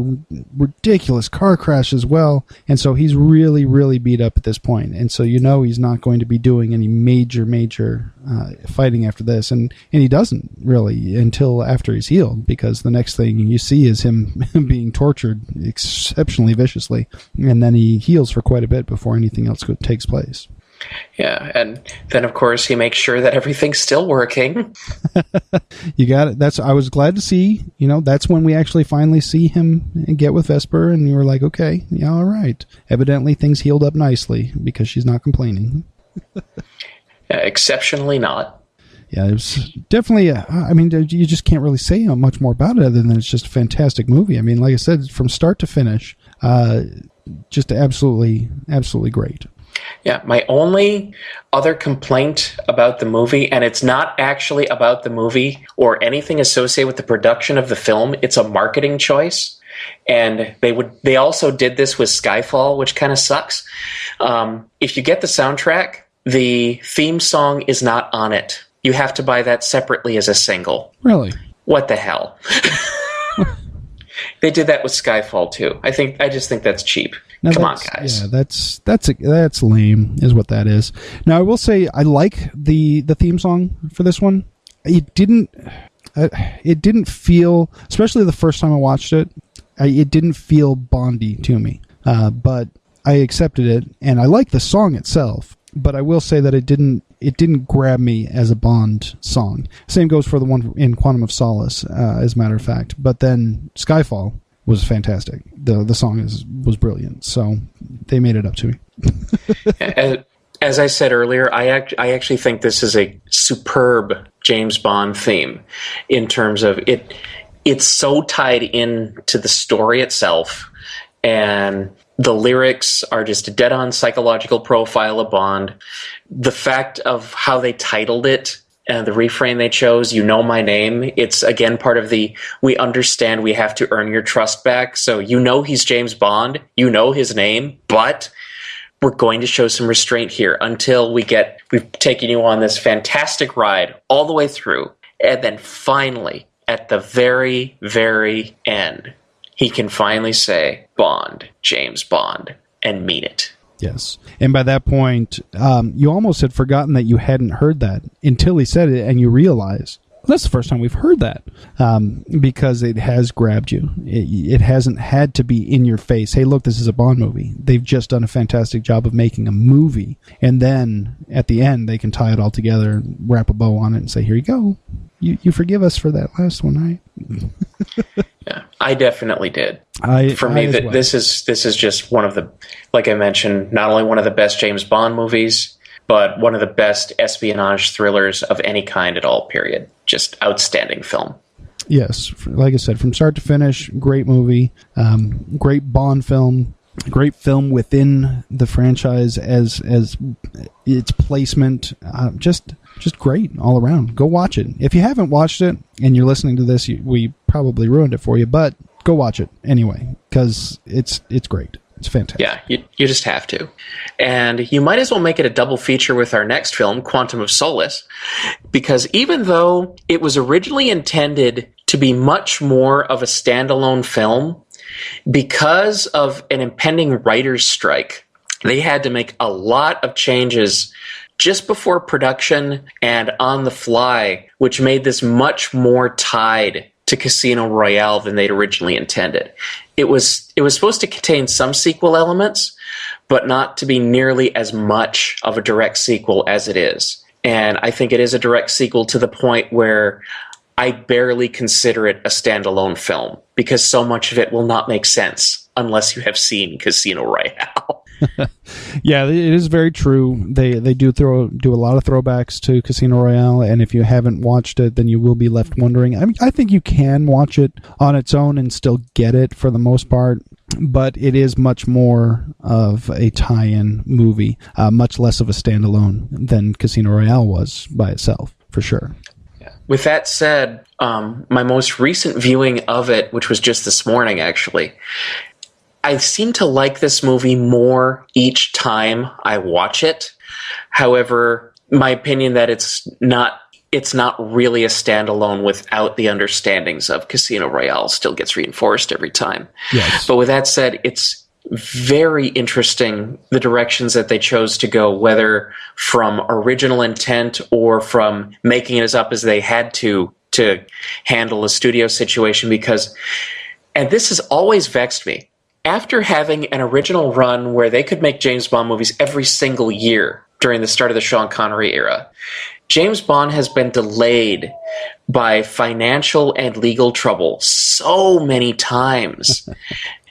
ridiculous car crash as well. And so he's really, really beat up at this point. And so he's not going to be doing any major fighting after this. And he doesn't really until after he's healed, because the next thing you see is him being tortured exceptionally viciously. And then he heals for quite a bit before anything else takes place. Yeah, and then of course he makes sure that everything's still working. You got it. I was glad to see, that's when we actually finally see him get with Vesper, and you were like, okay, yeah, all right. Evidently things healed up nicely because she's not complaining. Exceptionally not. Yeah, it was definitely, you just can't really say much more about it other than it's just a fantastic movie. I mean, like I said, from start to finish, just absolutely, absolutely great. Yeah, my only other complaint about the movie, and it's not actually about the movie or anything associated with the production of the film, it's a marketing choice. And they also did this with Skyfall, which kind of sucks. If you get the soundtrack, the theme song is not on it. You have to buy that separately as a single. Really? What the hell? They did that with Skyfall too. I just think that's cheap. Now Come on, guys. Yeah, that's lame, is what that is. Now I will say I like the theme song for this one. It didn't feel, especially the first time I watched it, it didn't feel Bondy to me. But I accepted it, and I like the song itself. But I will say that it didn't grab me as a Bond song. Same goes for the one in Quantum of Solace, as a matter of fact. But then Skyfall was fantastic. The song was brilliant. So they made it up to me. As I said earlier, I actually think this is a superb James Bond theme in terms of it. It's so tied in to the story itself, and the lyrics are just a dead-on psychological profile of Bond. The fact of how they titled it and the refrain they chose, "You Know My Name," it's again part of the, we understand we have to earn your trust back. So he's James Bond, his name, but we're going to show some restraint here until we've taken you on this fantastic ride all the way through. And then finally, at the very, very end, he can finally say, Bond, James Bond, and mean it. Yes. And by that point, you almost had forgotten that you hadn't heard that until he said it, and you realize, well, that's the first time we've heard that, because it has grabbed you. It hasn't had to be in your face. Hey, look, this is a Bond movie. They've just done a fantastic job of making a movie. And then at the end, they can tie it all together and wrap a bow on it and say, here you go. You forgive us for that last one, right? Yeah, I definitely did. For me, well. This is just one of the, like I mentioned, not only one of the best James Bond movies, but one of the best espionage thrillers of any kind at all, period. Just outstanding film. Yes, like I said, from start to finish, great movie, great Bond film, great film within the franchise as its placement, just great all around. Go watch it. If you haven't watched it and you're listening to this, we probably ruined it for you, but go watch it anyway, because it's great. It's fantastic. Yeah, you just have to. And you might as well make it a double feature with our next film, Quantum of Solace, because even though it was originally intended to be much more of a standalone film, because of an impending writer's strike, they had to make a lot of changes just before production and on the fly, which made this much more tied to Casino Royale than they'd originally intended. It was supposed to contain some sequel elements, but not to be nearly as much of a direct sequel as it is. And I think it is a direct sequel to the point where I barely consider it a standalone film, because so much of it will not make sense unless you have seen Casino Royale. Yeah, it is very true. They do a lot of throwbacks to Casino Royale, and if you haven't watched it, then you will be left wondering. I mean, I think you can watch it on its own and still get it for the most part, but it is much more of a tie-in movie, much less of a standalone than Casino Royale was by itself, for sure. With that said, my most recent viewing of it, which was just this morning actually, I seem to like this movie more each time I watch it. However, my opinion that it's not really a standalone without the understandings of Casino Royale still gets reinforced every time. Yes. But with that said, it's very interesting the directions that they chose to go, whether from original intent or from making it as up as they had to handle a studio situation, because, and this has always vexed me, after having an original run where they could make James Bond movies every single year during the start of the Sean Connery era, James Bond has been delayed by financial and legal trouble so many times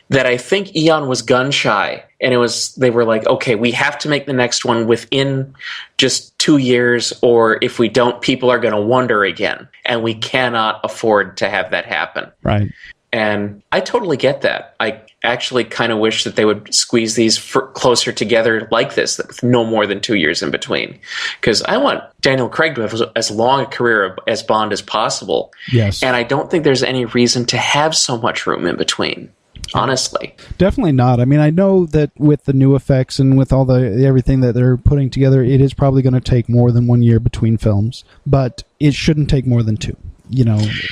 that I think Eon was gun shy, and they were like, okay, we have to make the next one within just 2 years, or if we don't, people are going to wonder again, and we cannot afford to have that happen. Right. And I totally get that. I actually kind of wish that they would squeeze these closer together like this, with no more than 2 years in between. Because I want Daniel Craig to have as long a career as Bond as possible. Yes. And I don't think there's any reason to have so much room in between, honestly. Definitely not. I mean, I know that with the new effects and with all everything that they're putting together, it is probably going to take more than 1 year between films, but it shouldn't take more than 2.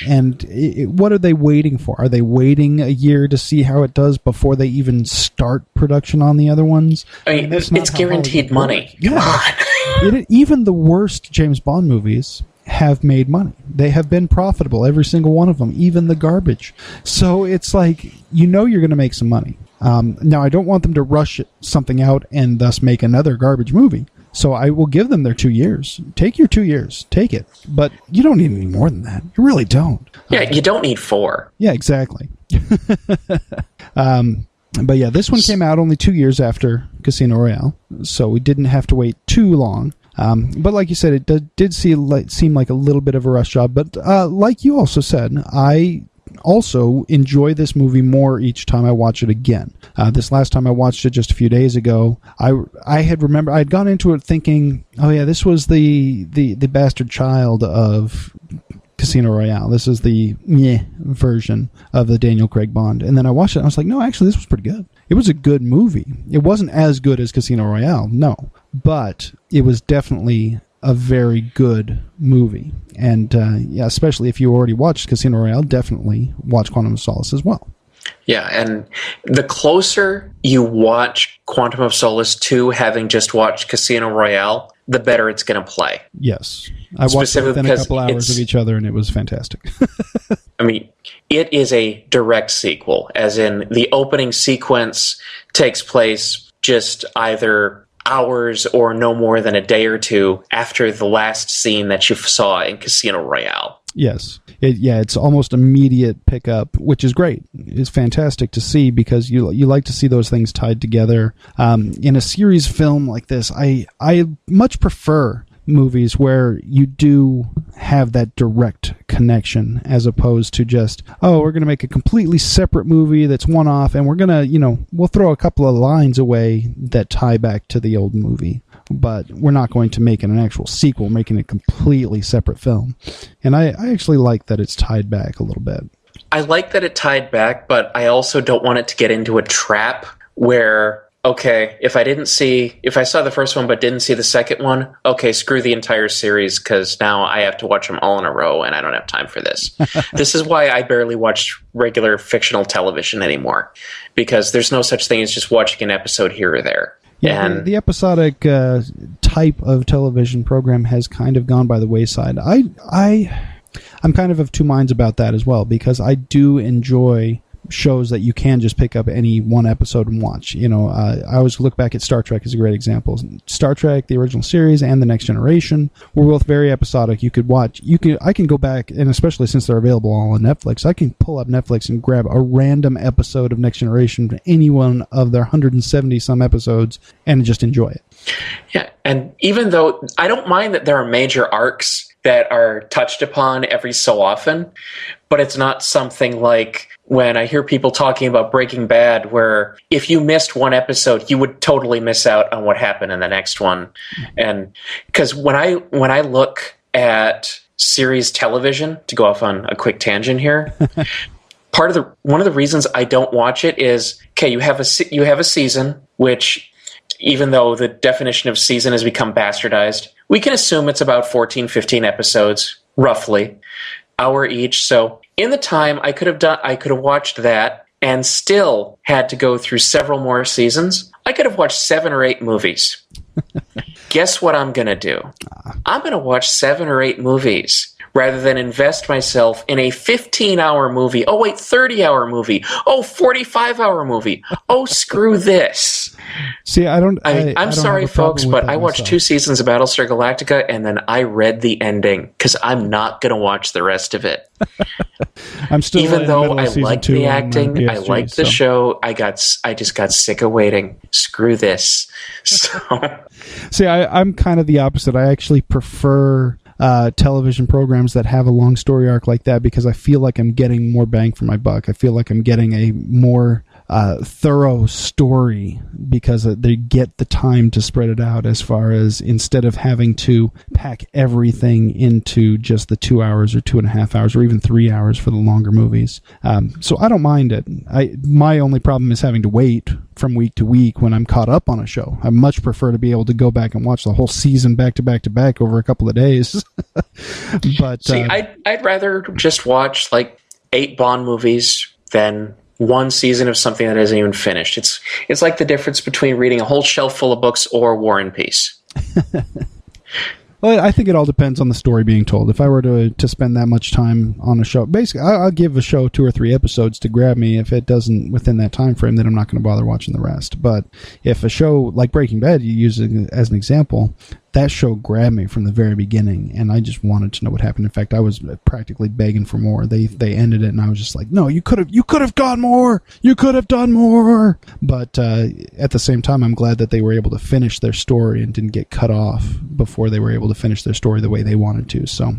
And what are they waiting for? Are they waiting a year to see how it does before they even start production on the other ones? I mean, it's guaranteed money. Come on. Even the worst James Bond movies have made money. They have been profitable, every single one of them, even the garbage. So it's like, you're going to make some money. Now, I don't want them to rush something out and thus make another garbage movie. So I will give them their 2 years. Take your 2 years. Take it. But you don't need any more than that. You really don't. Yeah, you don't need 4. Yeah, exactly. But yeah, this one came out only 2 years after Casino Royale, so we didn't have to wait too long. But like you said, it did seem like a little bit of a rush job. But like you also said, I also enjoy this movie more each time I watch it again. This last time I watched it just a few days ago, I had gone into it thinking, oh yeah, this was the bastard child of Casino Royale. This is the version of the Daniel Craig Bond. And then I watched it and I was like, no, actually this was pretty good. It was a good movie. It wasn't as good as Casino Royale, no, but it was definitely a very good movie. And yeah, especially if you already watched Casino Royale, definitely watch Quantum of Solace as well. Yeah, and the closer you watch Quantum of Solace to having just watched Casino Royale, the better it's going to play. Yes. I watched it within a couple hours of each other, and it was fantastic. I mean, it is a direct sequel, as in the opening sequence takes place just either hours or no more than a day or two after the last scene that you saw in Casino Royale. Yes. It's almost immediate pickup, which is great. It's fantastic to see because you like to see those things tied together. In a series film like this, I much prefer movies where you do have that direct connection, as opposed to just, oh, we're going to make a completely separate movie that's one-off, and we're going to, we'll throw a couple of lines away that tie back to the old movie, but we're not going to make it an actual sequel, making a completely separate film. And I actually like that it's tied back a little bit. I like that it tied back, but I also don't want it to get into a trap where, okay, if I saw the first one but didn't see the second one, okay, screw the entire series, because now I have to watch them all in a row and I don't have time for this. This is why I barely watch regular fictional television anymore, because there's no such thing as just watching an episode here or there. Yeah, and the episodic type of television program has kind of gone by the wayside. I'm kind of two minds about that as well, because I do enjoy shows that you can just pick up any one episode and watch. I always look back at Star Trek as a great example. Star Trek, the original series, and The Next Generation were both very episodic. You could watch. I can go back, and especially since they're available all on Netflix, I can pull up Netflix and grab a random episode of Next Generation from any one of their 170 some episodes and just enjoy it. Yeah, and even though I don't mind that there are major arcs that are touched upon every so often, but it's not something like when I hear people talking about Breaking Bad, where if you missed one episode, you would totally miss out on what happened in the next one. And because when I look at series television, to go off on a quick tangent here, one of the reasons I don't watch it is, okay, you have a season, which, even though the definition of season has become bastardized, we can assume it's about 14, 15 episodes, roughly, hour each. So in the time I could have watched that and still had to go through several more seasons. I could have watched 7 or 8 movies. Guess what I'm going to do? I'm going to watch 7 or 8 movies rather than invest myself in a 15-hour movie. Oh, wait, 30-hour movie. Oh, 45-hour movie. Oh, screw this. See, I'm sorry, folks, but I watched 2 seasons of Battlestar Galactica, and then I read the ending because I'm not going to watch the rest of it. I'm still even though I liked the acting, I liked the show. I just got sick of waiting. Screw this. So, see, I'm kind of the opposite. I actually prefer television programs that have a long story arc like that, because I feel like I'm getting more bang for my buck. I feel like I'm getting a more thorough story, because they get the time to spread it out, as far as instead of having to pack everything into just the 2 hours or 2.5 hours or even 3 hours for the longer movies. So I don't mind it. My only problem is having to wait from week to week when I'm caught up on a show. I much prefer to be able to go back and watch the whole season back to back to back over a couple of days. But see, I'd rather just watch like 8 Bond movies than one season of something that isn't even finished. It's like the difference between reading a whole shelf full of books or War and Peace. Well, I think it all depends on the story being told. If I were to spend that much time on a show, basically, I'll give a show 2 or 3 episodes to grab me. If it doesn't within that time frame, then I'm not going to bother watching the rest. But if a show like Breaking Bad, you use it as an example, that show grabbed me from the very beginning, and I just wanted to know what happened. In fact, I was practically begging for more. They ended it, and I was just like, no, you could have gone more. You could have done more. But at the same time, I'm glad that they were able to finish their story and didn't get cut off before they were able to finish their story the way they wanted to. So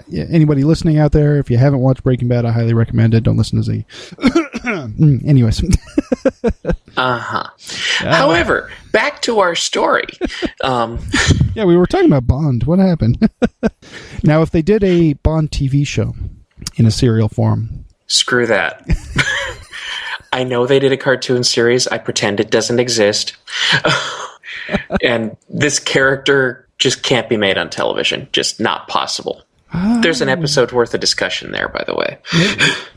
anybody listening out there, if you haven't watched Breaking Bad, I highly recommend it. Don't listen to Ziggy. Anyways. However, back to our story. Yeah, we were talking about Bond. What happened? Now, if they did a Bond TV show in a serial form. Screw that. I know they did a cartoon series. I pretend it doesn't exist. And this character just can't be made on television. Just not possible. There's an episode worth of discussion there, by the way.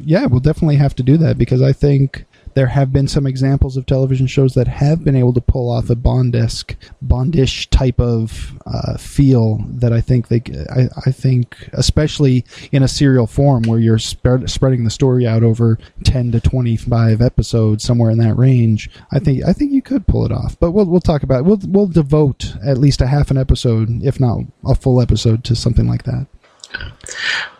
Yeah, we'll definitely have to do that, because I think there have been some examples of television shows that have been able to pull off a Bondish type of feel that I think, especially in a serial form where you're spreading the story out over 10 to 25 episodes, somewhere in that range. I think you could pull it off. But we'll talk about it. We'll devote at least a half an episode, if not a full episode, to something like that.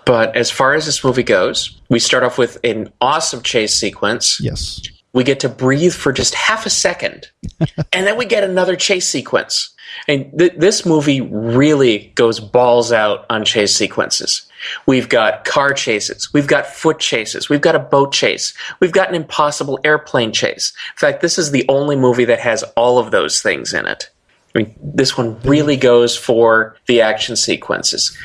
But as far as this movie goes, we start off with an awesome chase sequence. Yes. We get to breathe for just half a second, and then we get another chase sequence. And this movie really goes balls out on chase sequences. We've got car chases. We've got foot chases. We've got a boat chase. We've got an impossible airplane chase. In fact, this is the only movie that has all of those things in it. I mean, this one really goes for the action sequences.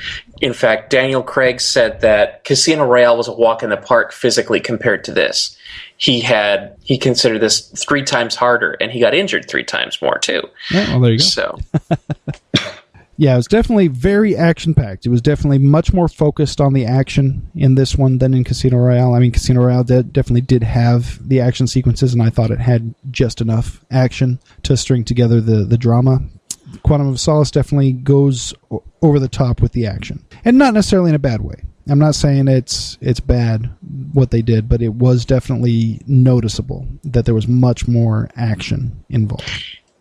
In fact, Daniel Craig said that Casino Royale was a walk in the park physically compared to this. He considered this 3 times harder, and he got injured 3 times more too. Yeah, well, there you go. So, yeah, it was definitely very action-packed. It was definitely much more focused on the action in this one than in Casino Royale. I mean, Casino Royale definitely did have the action sequences, and I thought it had just enough action to string together the drama. Quantum of Solace definitely goes over the top with the action, and not necessarily in a bad way. I'm not saying it's bad what they did, but it was definitely noticeable that there was much more action involved.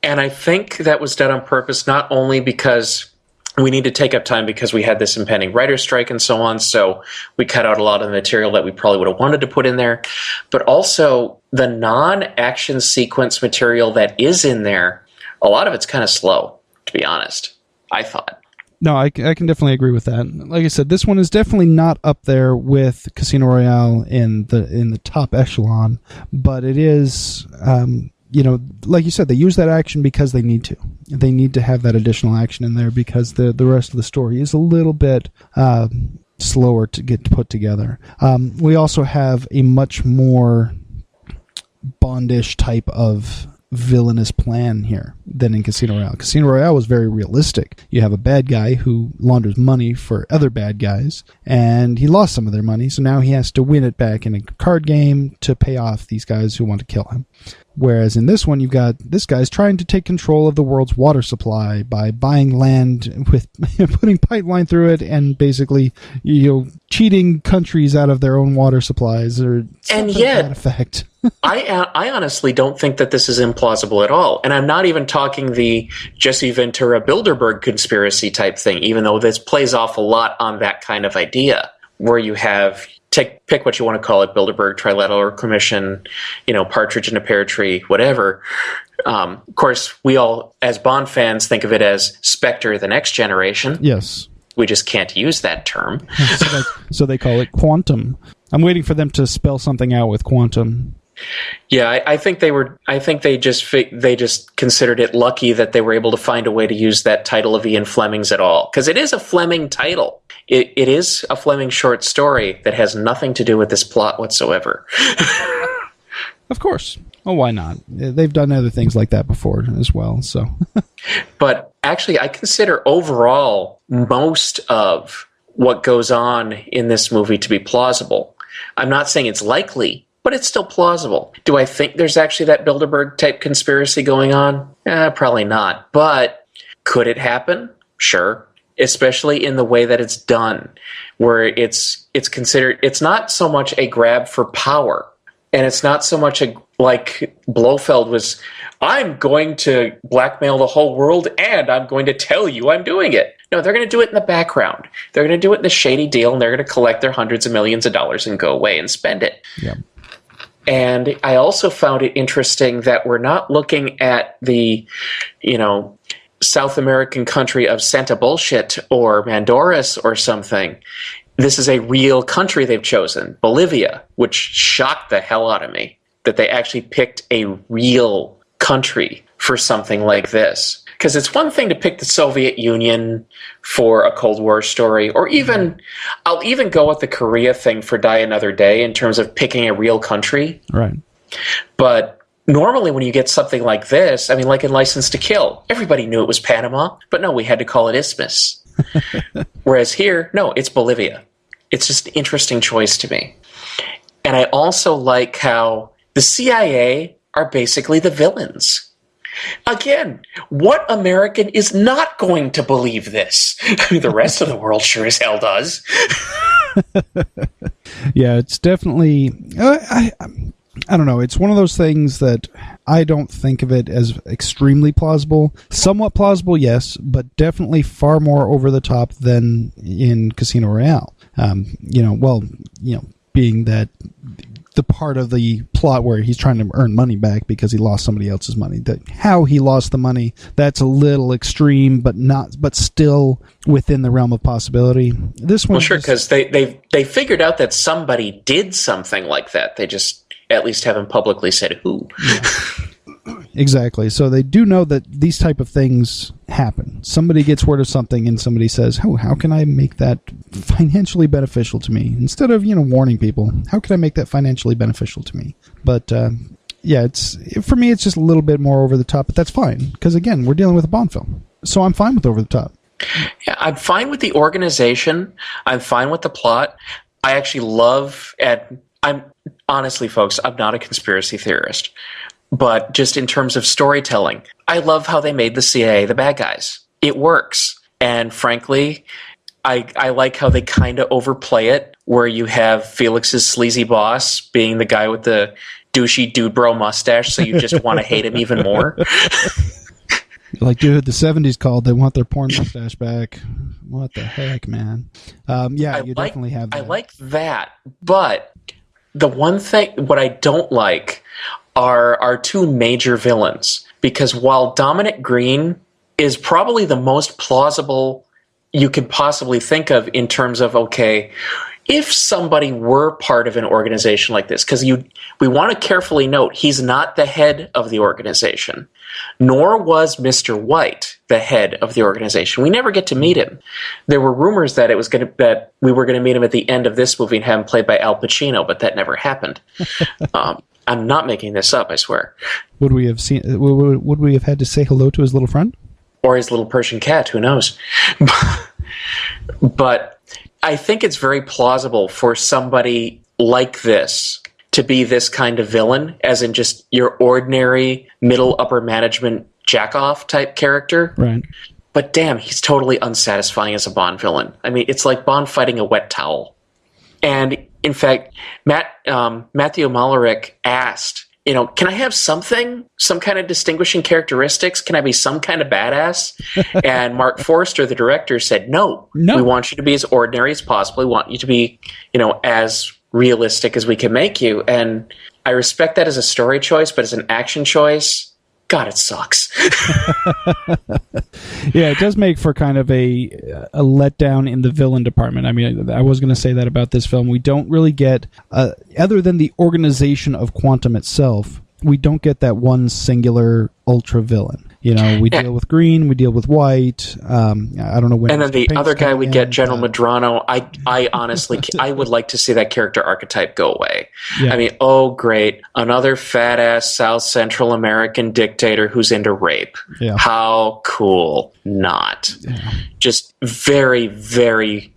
And I think that was done on purpose, not only because we need to take up time because we had this impending writer's strike and so on, so we cut out a lot of the material that we probably would have wanted to put in there, but also the non-action sequence material that is in there, a lot of it's kind of slow, to be honest, I thought. No, I can definitely agree with that. Like I said, this one is definitely not up there with Casino Royale in the top echelon, but it is, like you said, they use that action because they need to. They need to have that additional action in there because the rest of the story is a little bit slower to get put together. We also have a much more Bondish type of villainous plan here than in Casino Royale. Casino Royale was very realistic. You have a bad guy who launders money for other bad guys, and he lost some of their money, so now he has to win it back in a card game to pay off these guys who want to kill him. Whereas in this one, you've got this guy's trying to take control of the world's water supply by buying land with putting pipeline through it and basically, cheating countries out of their own water supplies or something to that effect. I honestly don't think that this is implausible at all. And I'm not even talking the Jesse Ventura Bilderberg conspiracy type thing, even though this plays off a lot on that kind of idea, where you have pick what you want to call it, Bilderberg Trilateral Commission, Partridge in a Pear Tree, whatever. Of course, we all, as Bond fans, think of it as Spectre, the Next Generation. Yes. We just can't use that term. So they call it quantum. I'm waiting for them to spell something out with quantum. Yeah, I think they just considered it lucky that they were able to find a way to use that title of Ian Fleming's at all, because it is a Fleming title. It is a Fleming short story that has nothing to do with this plot whatsoever. Of course. Oh, why not? They've done other things like that before as well. So, but actually, I consider overall most of what goes on in this movie to be plausible. I'm not saying it's likely, but it's still plausible. Do I think there's actually that Bilderberg-type conspiracy going on? Probably not. But could it happen? Sure. Especially in the way that it's done, where it's considered, it's not so much a grab for power, and it's not so much like Blofeld was, I'm going to blackmail the whole world, and I'm going to tell you I'm doing it. No, they're going to do it in the background. They're going to do it in the shady deal, and they're going to collect their hundreds of millions of dollars and go away and spend it. Yeah. And I also found it interesting that we're not looking at the, South American country of Santa Bullshit or Mandoras or something. This is a real country they've chosen, Bolivia, which shocked the hell out of me that they actually picked a real country for something like this. Because it's one thing to pick the Soviet Union for a Cold War story, or I'll even go with the Korea thing for Die Another Day in terms of picking a real country. Right. But normally when you get something like this, I mean, like in License to Kill, everybody knew it was Panama, but no, we had to call it Isthmus. Whereas here, no, it's Bolivia. It's just an interesting choice to me. And I also like how the CIA are basically the villains. Again, what American is not going to believe this? I mean, the rest of the world sure as hell does. Yeah, it's definitely... I don't know. It's one of those things that I don't think of it as extremely plausible. Somewhat plausible, yes, but definitely far more over the top than in Casino Royale. Being that the part of the plot where he's trying to earn money back because he lost somebody else's money. That how he lost the money, that's a little extreme, but still within the realm of possibility. This one, well, sure, because they figured out that somebody did something like that. They just at least haven't publicly said who. Yeah. Exactly. So they do know that these type of things happen. Somebody gets word of something and somebody says, oh, how can I make that financially beneficial to me? Instead of, warning people, how can I make that financially beneficial to me? But, for me, it's just a little bit more over the top, but that's fine. Because, again, we're dealing with a Bond film. So I'm fine with over the top. Yeah, I'm fine with the organization. I'm fine with the plot. I actually honestly, folks, I'm not a conspiracy theorist. But just in terms of storytelling, I love how they made the CIA the bad guys. It works. And frankly, I like how they kind of overplay it, where you have Felix's sleazy boss being the guy with the douchey dude bro mustache, so you just want to hate him even more. Like, dude, the 70s called. They want their porn mustache back. What the heck, man? Definitely have that. I like that. But the one thing, what I don't like are our two major villains, because while Dominic Green is probably the most plausible you could possibly think of in terms of, okay, if somebody were part of an organization like this, because we want to carefully note he's not the head of the organization, nor was Mr. White the head of the organization. We never get to meet him. There were rumors that that we were going to meet him at the end of this movie and have him played by Al Pacino, but that never happened. I'm not making this up, I swear. Would we have had to say hello to his little friend? Or his little Persian cat, who knows? But I think it's very plausible for somebody like this to be this kind of villain, as in just your ordinary middle upper management jack-off type character. Right. But damn, he's totally unsatisfying as a Bond villain. I mean, it's like Bond fighting a wet towel. And in fact, Matthew Malarick asked, can I have some kind of distinguishing characteristics? Can I be some kind of badass? And Mark Forster, the director, said, no. We want you to be as ordinary as possible. We want you to be, as realistic as we can make you. And I respect that as a story choice, but as an action choice, God, it sucks. Yeah, it does make for kind of a letdown in the villain department. I mean, I was going to say that about this film. We don't really get, other than the organization of Quantum itself, we don't get that one singular ultra villain. We deal with Green, we deal with White. I don't know when. And then the other guy we get, General Medrano. I honestly, I would like to see that character archetype go away. Yeah. I mean, oh great, another fat ass South Central American dictator who's into rape. Yeah. How cool? Not. Yeah. Just very, very.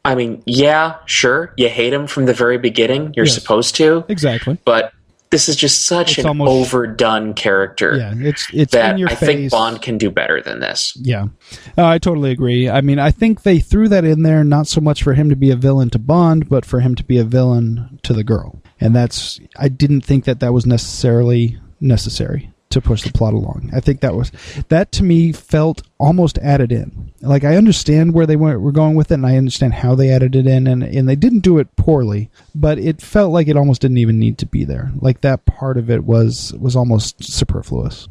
I mean, yeah, sure, you hate him from the very beginning. You're supposed to. Exactly. But this is just such an overdone character. Yeah, it's that in your I face. think Bond can do better than this. Yeah, I totally agree. I mean, I think they threw that in there not so much for him to be a villain to Bond, but for him to be a villain to the girl. And I didn't think that was necessarily necessary to push the plot along. I think that to me felt almost added in. Like, I understand where they were going with it, and I understand how they added it in, and they didn't do it poorly, but it felt like it almost didn't even need to be there. Like, that part of it was almost superfluous.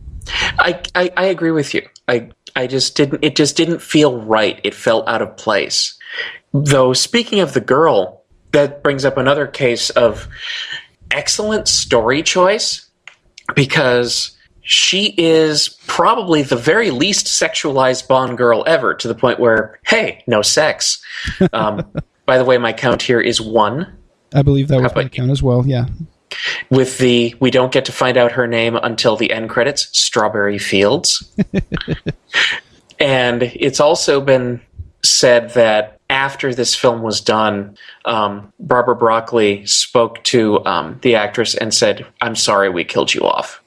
I agree with you. It just didn't feel right. It felt out of place. Though, speaking of the girl, that brings up another case of excellent story choice, because she is probably the very least sexualized Bond girl ever, to the point where, hey, no sex. By the way, my count here is 1. I believe that was my count as well, yeah. With we don't get to find out her name until the end credits, Strawberry Fields. And it's also been said that after this film was done, Barbara Broccoli spoke to the actress and said, "I'm sorry we killed you off."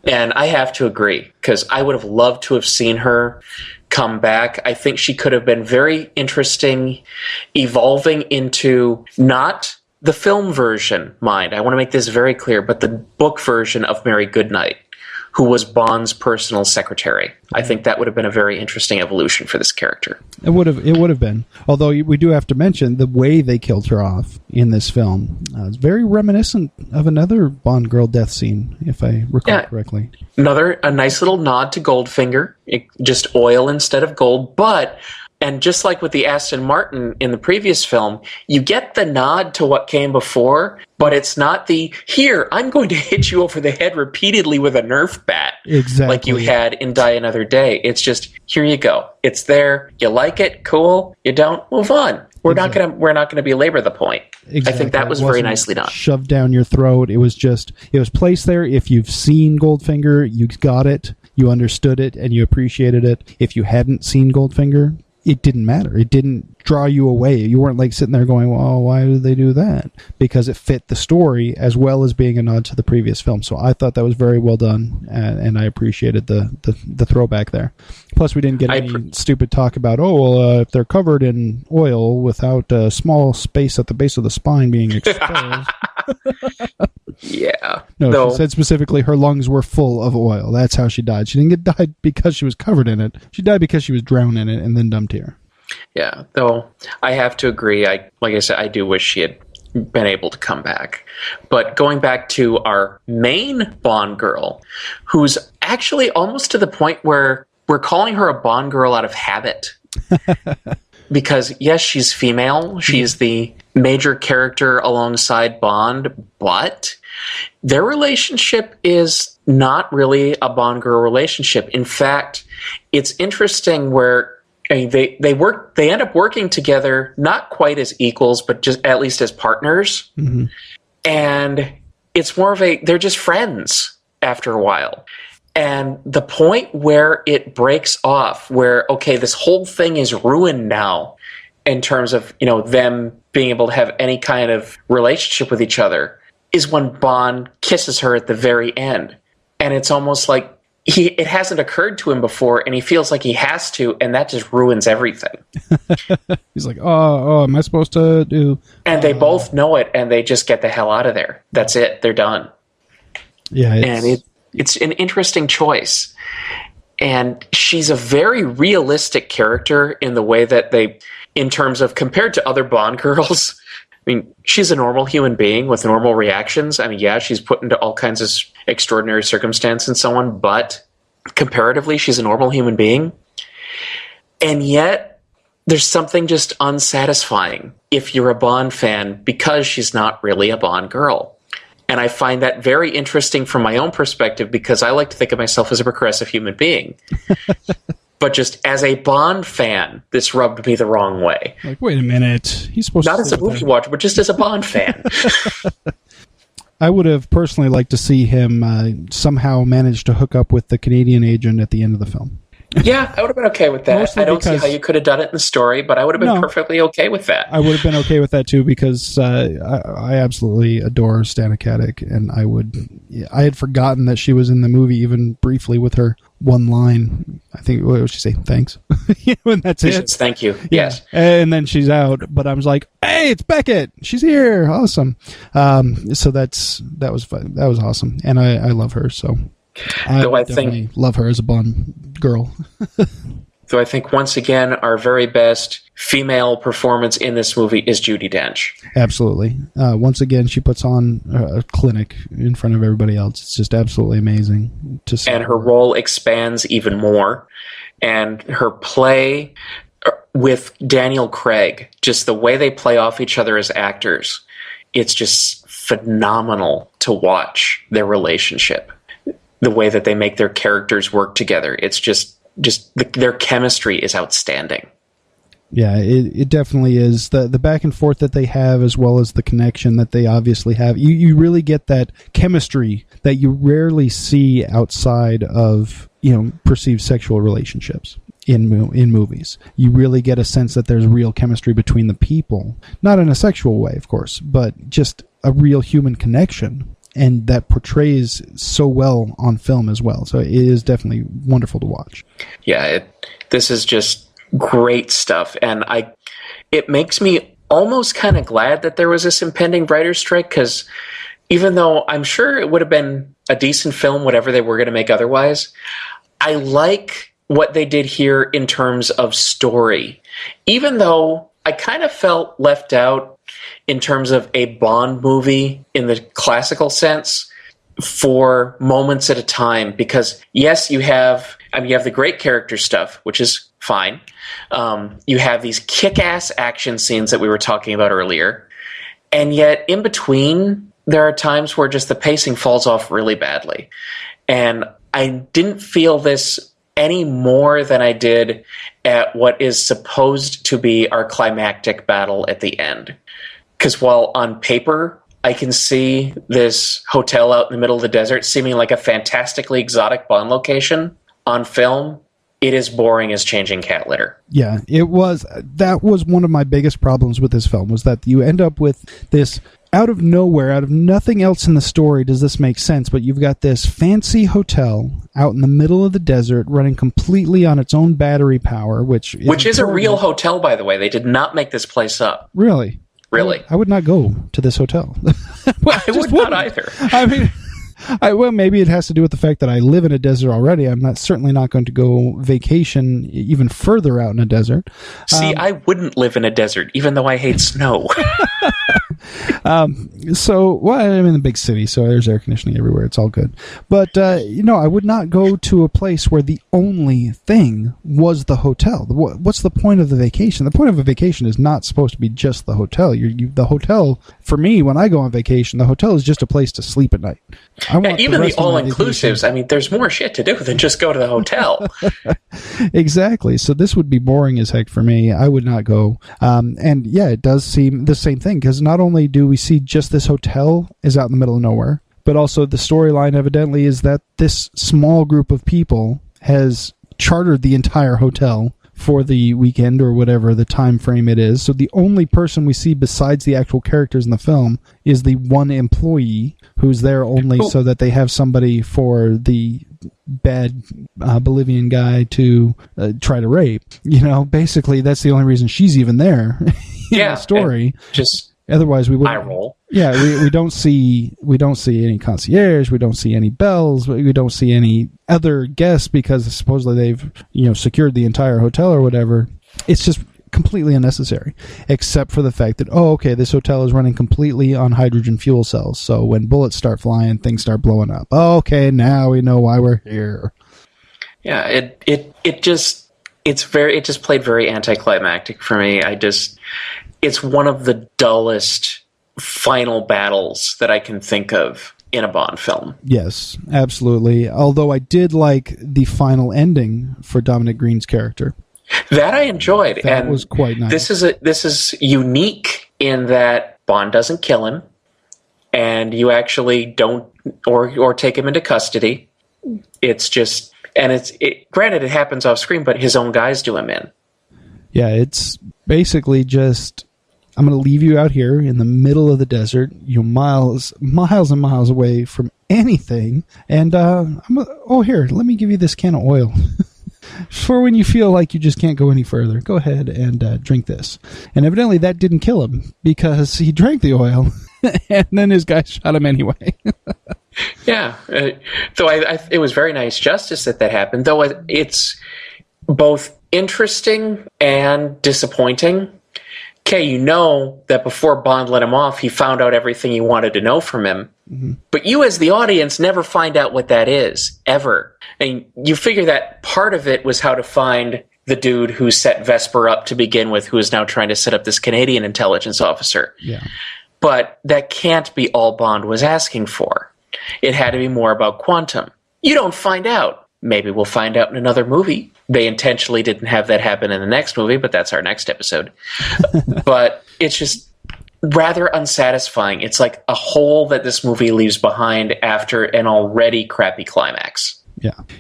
And I have to agree, because I would have loved to have seen her come back. I think she could have been very interesting, evolving into not the film version, mind. I want to make this very clear, but the book version of Mary Goodnight, who was Bond's personal secretary. I think that would have been a very interesting evolution for this character. It would have been. Although we do have to mention the way they killed her off in this film. It's very reminiscent of another Bond girl death scene, if I recall correctly. A nice little nod to Goldfinger, just oil instead of gold, and just like with the Aston Martin in the previous film, you get the nod to what came before, but it's not the, here, I'm going to hit you over the head repeatedly with a Nerf bat. Exactly. Like you had in Die Another Day. It's just, here you go. It's there. You like it? Cool. You don't? Move on. We're not gonna belabor the point. Exactly. I think that was very nicely done. Shoved down your throat. It was placed there. If you've seen Goldfinger, you got it, you understood it, and you appreciated it. If you hadn't seen Goldfinger, it didn't matter. It didn't draw you away. You weren't like sitting there going, well, why did they do that? Because it fit the story as well as being a nod to the previous film. So I thought that was very well done, and I appreciated the throwback there. Plus, we didn't get any stupid talk about, if they're covered in oil without a small space at the base of the spine being exposed. Yeah. No, she said specifically her lungs were full of oil. That's how she died. She didn't die because she was covered in it. She died because she was drowned in it and then dumped here. Yeah, though I have to agree. Like I said, I do wish she had been able to come back. But going back to our main Bond girl, who's actually almost to the point where we're calling her a Bond girl out of habit. Because, yes, she's female. She's the major character alongside Bond, but their relationship is not really a Bond girl relationship. In fact, it's interesting where they end up working together, not quite as equals, but just at least as partners. Mm-hmm. And it's more of they're just friends after a while. And the point where it breaks off, where, okay, this whole thing is ruined now in terms of, them being able to have any kind of relationship with each other, is when Bond kisses her at the very end. And it's almost like it hasn't occurred to him before, and he feels like he has to, and that just ruins everything. He's like, oh, am I supposed to do... And they both know it, and they just get the hell out of there. That's it. They're done. Yeah, It's an interesting choice. And she's a very realistic character in the way that in terms of compared to other Bond girls, I mean, she's a normal human being with normal reactions. I mean, yeah, she's put into all kinds of extraordinary circumstance and so on, but comparatively, she's a normal human being. And yet, there's something just unsatisfying if you're a Bond fan because she's not really a Bond girl. And I find that very interesting from my own perspective because I like to think of myself as a progressive human being. But just as a Bond fan, this rubbed me the wrong way. Like, wait a minute. He's supposed not to... as a movie watcher, but just as a Bond fan. I would have personally liked to see him somehow manage to hook up with the Canadian agent at the end of the film. Yeah, I would have been okay with that. Mostly I don't see how you could have done it in the story, but I would have been perfectly okay with that. I would have been okay with that too because I absolutely adore Stana Katic, and I had forgotten that she was in the movie even briefly with her one line. I think, what would she say? Thanks. And that's it. Thank you. Yeah. Yes. And then she's out, but I was like, hey, it's Beckett. She's here. Awesome. So that was fun. That was awesome. And I love her. So I think love her as a Bond girl. So I think once again, our very best female performance in this movie is Judi Dench. Absolutely. Once again, she puts on a clinic in front of everybody else. It's just absolutely amazing to see. And her role expands even more. And her play with Daniel Craig, just the way they play off each other as actors, it's just phenomenal to watch their relationship. The way that they make their characters work together. It's just their chemistry is outstanding. Yeah, it definitely is. The back and forth that they have, as well as the connection that they obviously have. You really get that chemistry that you rarely see outside of, perceived sexual relationships in movies. You really get a sense that there's real chemistry between the people. Not in a sexual way, of course, but just a real human connection. And that portrays so well on film as well. So it is definitely wonderful to watch. Yeah, this is just great stuff. And it makes me almost kind of glad that there was this impending writer's strike, because even though I'm sure it would have been a decent film, whatever they were going to make otherwise. I like what they did here in terms of story, even though I kind of felt left out in terms of a Bond movie in the classical sense for moments at a time. Because yes, you have the great character stuff, which is fine. You have these kick-ass action scenes that we were talking about earlier. And yet in between, there are times where just the pacing falls off really badly. And I didn't feel this any more than I did at what is supposed to be our climactic battle at the end. Because while on paper, I can see this hotel out in the middle of the desert seeming like a fantastically exotic Bond location, on film, it is boring as changing cat litter. Yeah, that was one of my biggest problems with this film, was that you end up with this out of nowhere, out of nothing else in the story does this make sense, but you've got this fancy hotel out in the middle of the desert running completely on its own battery power, which is a real hotel, by the way. They did not make this place up. Really? Really? I would not go to this hotel. I would not either. I mean, well, maybe it has to do with the fact that I live in a desert already. I'm certainly not going to go vacation even further out in a desert. See, I wouldn't live in a desert, even though I hate snow. I'm in the big city, so there's air conditioning everywhere. It's all good. But, I would not go to a place where the only thing was the hotel. What's the point of the vacation? The point of a vacation is not supposed to be just the hotel. The hotel, for me, when I go on vacation, the hotel is just a place to sleep at night. Even the all-inclusives, I mean, there's more shit to do than just go to the hotel. Exactly. So this would be boring as heck for me. I would not go. And yeah, it does seem the same thing, because not only do we see just this hotel is out in the middle of nowhere, but also the storyline evidently is that this small group of people has chartered the entire hotel for the weekend or whatever the time frame it is. So the only person we see besides the actual characters in the film is the one employee who's there only so that they have somebody for the bad Bolivian guy to try to rape. Basically that's the only reason she's even there in the story. Otherwise we wouldn't. I roll. Yeah, we don't see any concierge, we don't see any bells, we don't see any other guests because supposedly they've secured the entire hotel or whatever. It's just completely unnecessary, except for the fact that this hotel is running completely on hydrogen fuel cells. So when bullets start flying, things start blowing up. Okay, now we know why we're here. Yeah, it just played very anticlimactic for me. It's one of the dullest final battles that I can think of in a Bond film. Yes, absolutely. Although I did like the final ending for Dominic Green's character. That I enjoyed. That was quite nice. This is unique in that Bond doesn't kill him, and you actually don't or take him into custody. It's just, and granted it happens off screen, but his own guys do him in. Yeah, it's basically just, I'm going to leave you out here in the middle of the desert, miles and miles away from anything, and here, let me give you this can of oil. For when you feel like you just can't go any further, go ahead and drink this. And evidently that didn't kill him, because he drank the oil, and then his guy shot him anyway. Yeah, though it was very nice justice that happened, though it's both interesting and disappointing. Okay, that before Bond let him off, he found out everything he wanted to know from him. Mm-hmm. But you as the audience never find out what that is, ever. And you figure that part of it was how to find the dude who set Vesper up to begin with, who is now trying to set up this Canadian intelligence officer. Yeah. But that can't be all Bond was asking for. It had to be more about Quantum. You don't find out. Maybe we'll find out in another movie. They intentionally didn't have that happen in the next movie, but that's our next episode. But it's just rather unsatisfying. It's like a hole that this movie leaves behind after an already crappy climax.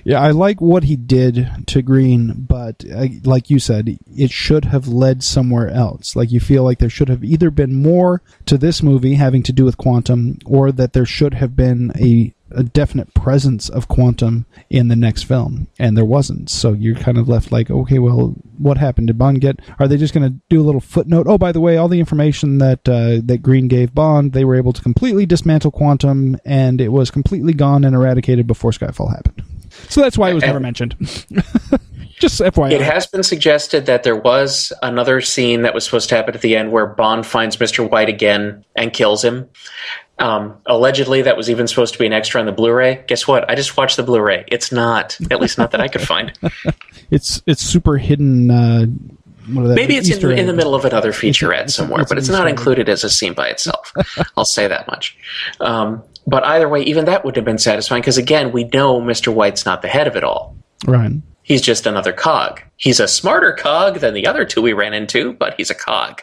Yeah, I like what he did to Green, but like you said, it should have led somewhere else. Like, you feel like there should have either been more to this movie having to do with Quantum, or that there should have been a a definite presence of quantum in the next film, and there wasn't. So you're kind of left like, okay, well, what happened? Did Bond get? Are they just going to do a little footnote? Oh, by the way, all the information that that Green gave Bond, they were able to completely dismantle quantum, and it was completely gone and eradicated before Skyfall happened. So that's why it was never mentioned. Just FYI. It has been suggested that there was another scene that was supposed to happen at the end where Bond finds Mr. White again and kills him. Allegedly, that was even supposed to be an extra on the Blu-ray. Guess what? I just watched the Blu-ray. It's not. At least not that I could find. It's super hidden. Maybe it's in the middle of another featurette somewhere, but it's not included as a scene by itself. I'll say that much. But either way, even that would have been satisfying because, again, we know Mr. White's not the head of it all. Right. He's just another cog. He's a smarter cog than the other two we ran into, but he's a cog.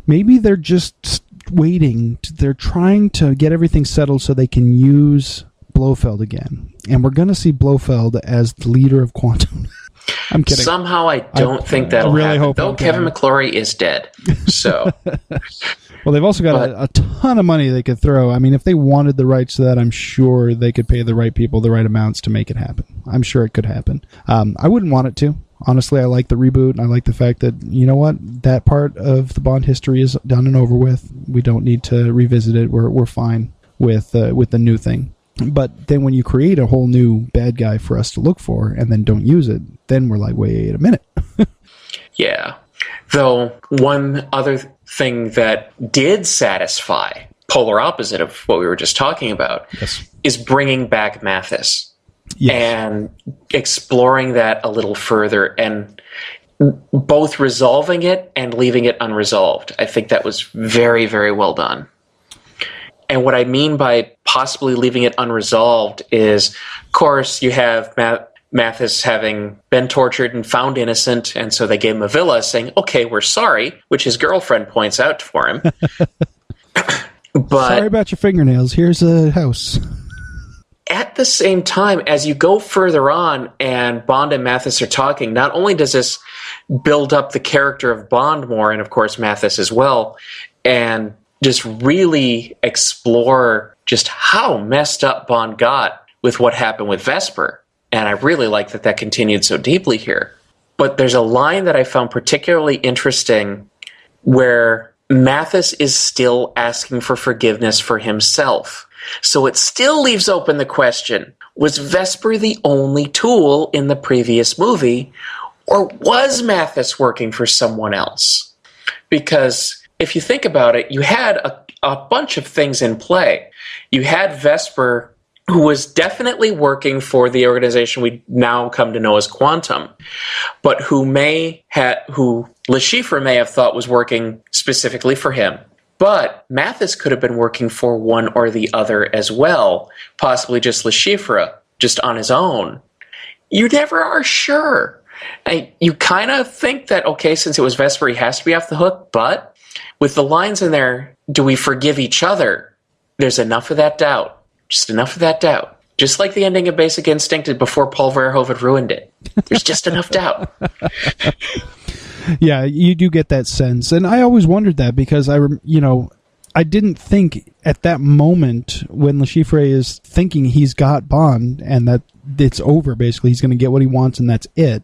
Maybe they're just waiting. They're trying to get everything settled so they can use Blofeld again. And we're going to see Blofeld as the leader of Quantum. I'm kidding. Somehow I don't think that'll really happen. Though Kevin McClory is dead. So... Well, they've also got a ton of money they could throw. I mean, if they wanted the rights to that, I'm sure they could pay the right people the right amounts to make it happen. I'm sure it could happen. I wouldn't want it to. Honestly, I like the reboot, and I like the fact that, you know what, that part of the Bond history is done and over with. We don't need to revisit it. We're fine with the new thing. But then when you create a whole new bad guy for us to look for and then don't use it, then we're like, wait a minute. Yeah. Though one other thing that did satisfy, polar opposite of what we were just talking about, yes, is bringing back Mathis. Yes. And exploring that a little further and both resolving it and leaving it unresolved. I think that was very, very well done. And what I mean by possibly leaving it unresolved is, of course, you have Mathis having been tortured and found innocent, and so they gave him a villa saying, okay, we're sorry, which his girlfriend points out for him. But sorry about your fingernails. Here's a house. At the same time, as you go further on and Bond and Mathis are talking, not only does this build up the character of Bond more, and of course Mathis as well, and just really explore just how messed up Bond got with what happened with Vesper. And I really like that that continued so deeply here. But there's a line that I found particularly interesting where Mathis is still asking for forgiveness for himself. So it still leaves open the question, was Vesper the only tool in the previous movie, or was Mathis working for someone else? Because if you think about it, you had a bunch of things in play. You had Vesper, who was definitely working for the organization we now come to know as Quantum, but who Le Chiffre may have thought was working specifically for him. But Mathis could have been working for one or the other as well, possibly just Le Chiffre, just on his own. You never are sure. You kind of think that, okay, since it was Vesper, he has to be off the hook, but with the lines in there, do we forgive each other? There's enough of that doubt. Just enough of that doubt. Just like the ending of Basic Instinct before Paul Verhoeven had ruined it. There's just enough doubt. Yeah, you do get that sense. And I always wondered that because I didn't think at that moment when Le Chiffre is thinking he's got Bond and that it's over, basically, he's going to get what he wants and that's it.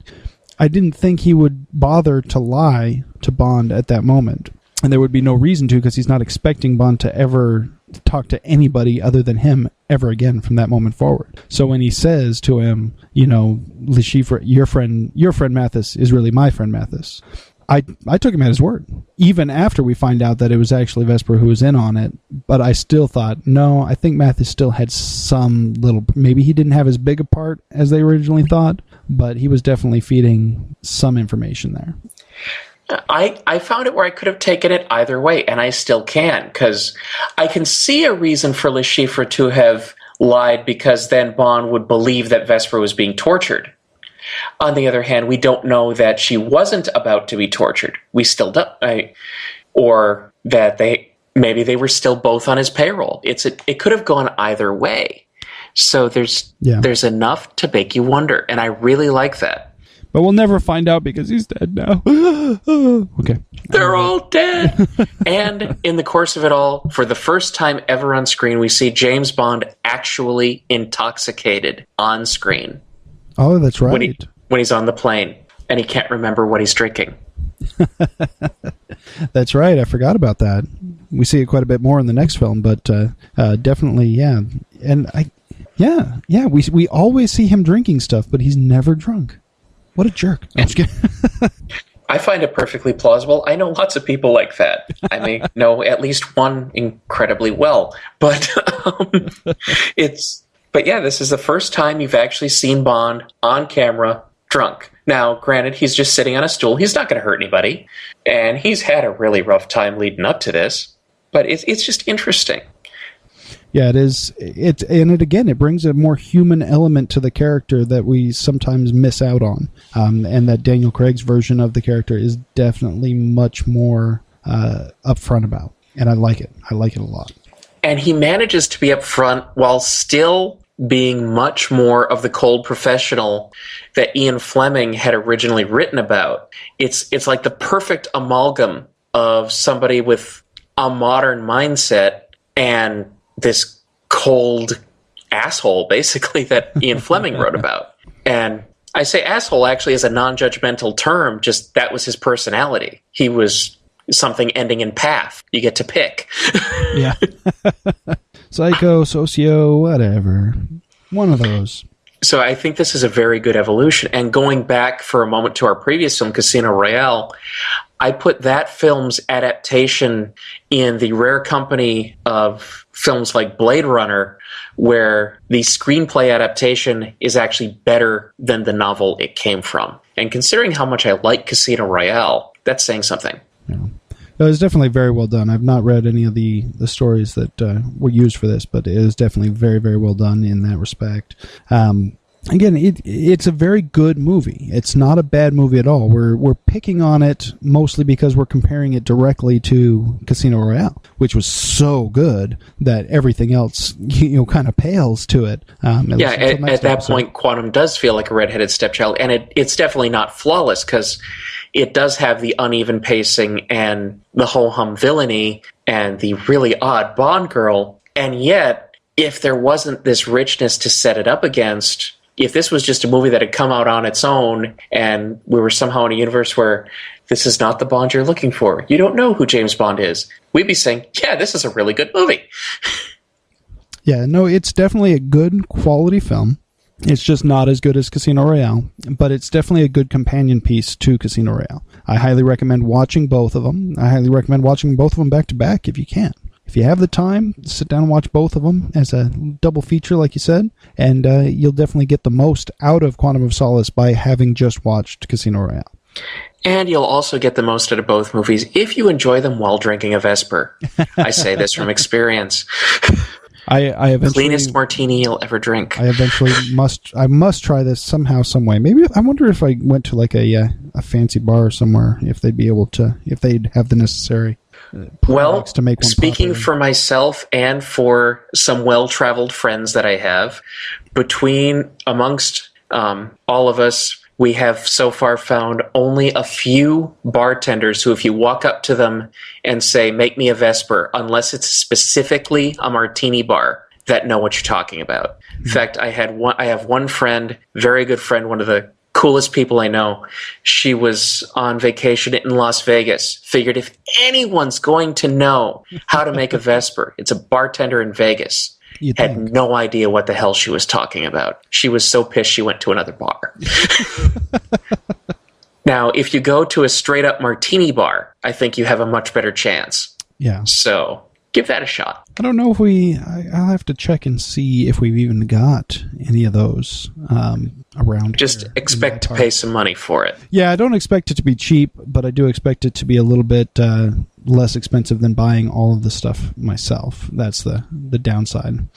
I didn't think he would bother to lie to Bond at that moment. And there would be no reason to because he's not expecting Bond to ever talk to anybody other than him ever again from that moment forward. So when he says to him, Le Chiffre, your friend Mathis is really my friend Mathis, I took him at his word. Even after we find out that it was actually Vesper who was in on it, but I still thought, no, I think Mathis still had some little, maybe he didn't have as big a part as they originally thought, but he was definitely feeding some information there. I found it where I could have taken it either way, and I still can, because I can see a reason for Le Chiffre to have lied because then Bond would believe that Vesper was being tortured. On the other hand, we don't know that she wasn't about to be tortured. We still don't. Or that maybe they were still both on his payroll. It could have gone either way. So there's enough to make you wonder, and I really like that. But we'll never find out because he's dead now. Okay. They're all dead. And in the course of it all, for the first time ever on screen, we see James Bond actually intoxicated on screen. Oh, that's right. When he's on the plane and he can't remember what he's drinking. That's right. I forgot about that. We see it quite a bit more in the next film, but definitely, yeah. And we always see him drinking stuff, but he's never drunk. What a jerk. I'm just kidding. I find it perfectly plausible. I know lots of people like that. I may know at least one incredibly well. But But yeah, this is the first time you've actually seen Bond on camera drunk. Now, granted, he's just sitting on a stool. He's not going to hurt anybody. And he's had a really rough time leading up to this. But it's just interesting. Yeah, it is. It brings a more human element to the character that we sometimes miss out on. And that Daniel Craig's version of the character is definitely much more upfront about. And I like it. I like it a lot. And he manages to be upfront while still being much more of the cold professional that Ian Fleming had originally written about. It's like the perfect amalgam of somebody with a modern mindset and this cold asshole, basically, that Ian Fleming wrote about. And I say asshole actually as a non-judgmental term, just that was his personality. He was something ending in path. You get to pick. Yeah. Psycho, socio, whatever. One of those. So I think this is a very good evolution. And going back for a moment to our previous film, Casino Royale, I put that film's adaptation in the rare company of films like Blade Runner, where the screenplay adaptation is actually better than the novel it came from. And considering how much I like Casino Royale, that's saying something. Yeah. It was definitely very well done. I've not read any of the stories that were used for this, but it is definitely very, very well done in that respect. Again, it's a very good movie. It's not a bad movie at all. We're picking on it mostly because we're comparing it directly to Casino Royale, which was so good that everything else kind of pales to it. At that point, Quantum does feel like a redheaded stepchild, and it's definitely not flawless because it does have the uneven pacing and the ho-hum villainy and the really odd Bond girl. And yet, if there wasn't this richness to set it up against, if this was just a movie that had come out on its own and we were somehow in a universe where this is not the Bond you're looking for, you don't know who James Bond is, we'd be saying, yeah, this is a really good movie. Yeah, no, it's definitely a good quality film. It's just not as good as Casino Royale, but it's definitely a good companion piece to Casino Royale. I highly recommend watching both of them. I highly recommend watching both of them back to back if you can. If you have the time, sit down and watch both of them as a double feature, like you said, and you'll definitely get the most out of Quantum of Solace by having just watched Casino Royale. And you'll also get the most out of both movies if you enjoy them while drinking a Vesper. I say this from experience. I eventually, cleanest martini you'll ever drink. I eventually must try this somehow, some way. Maybe I wonder if I went to like a fancy bar somewhere, if they'd be able to, if they'd have the necessary. Well, to make one speaking popular. For myself and for some well-traveled friends that I have, amongst all of us, we have so far found only a few bartenders who, if you walk up to them and say, make me a Vesper, unless it's specifically a martini bar, that know what you're talking about. Mm-hmm. In fact, I have one friend, very good friend, one of the coolest people I know. She was on vacation in Las Vegas. Figured if anyone's going to know how to make a Vesper, it's a bartender in Vegas. Had no idea what the hell she was talking about. She was so pissed she went to another bar. Now, if you go to a straight-up martini bar, I think you have a much better chance. Yeah. So give that a shot. I don't know if I'll have to check and see if we've even got any of those around. Just expect to pay some money for it. Yeah, I don't expect it to be cheap, but I do expect it to be a little bit less expensive than buying all of the stuff myself. That's the downside.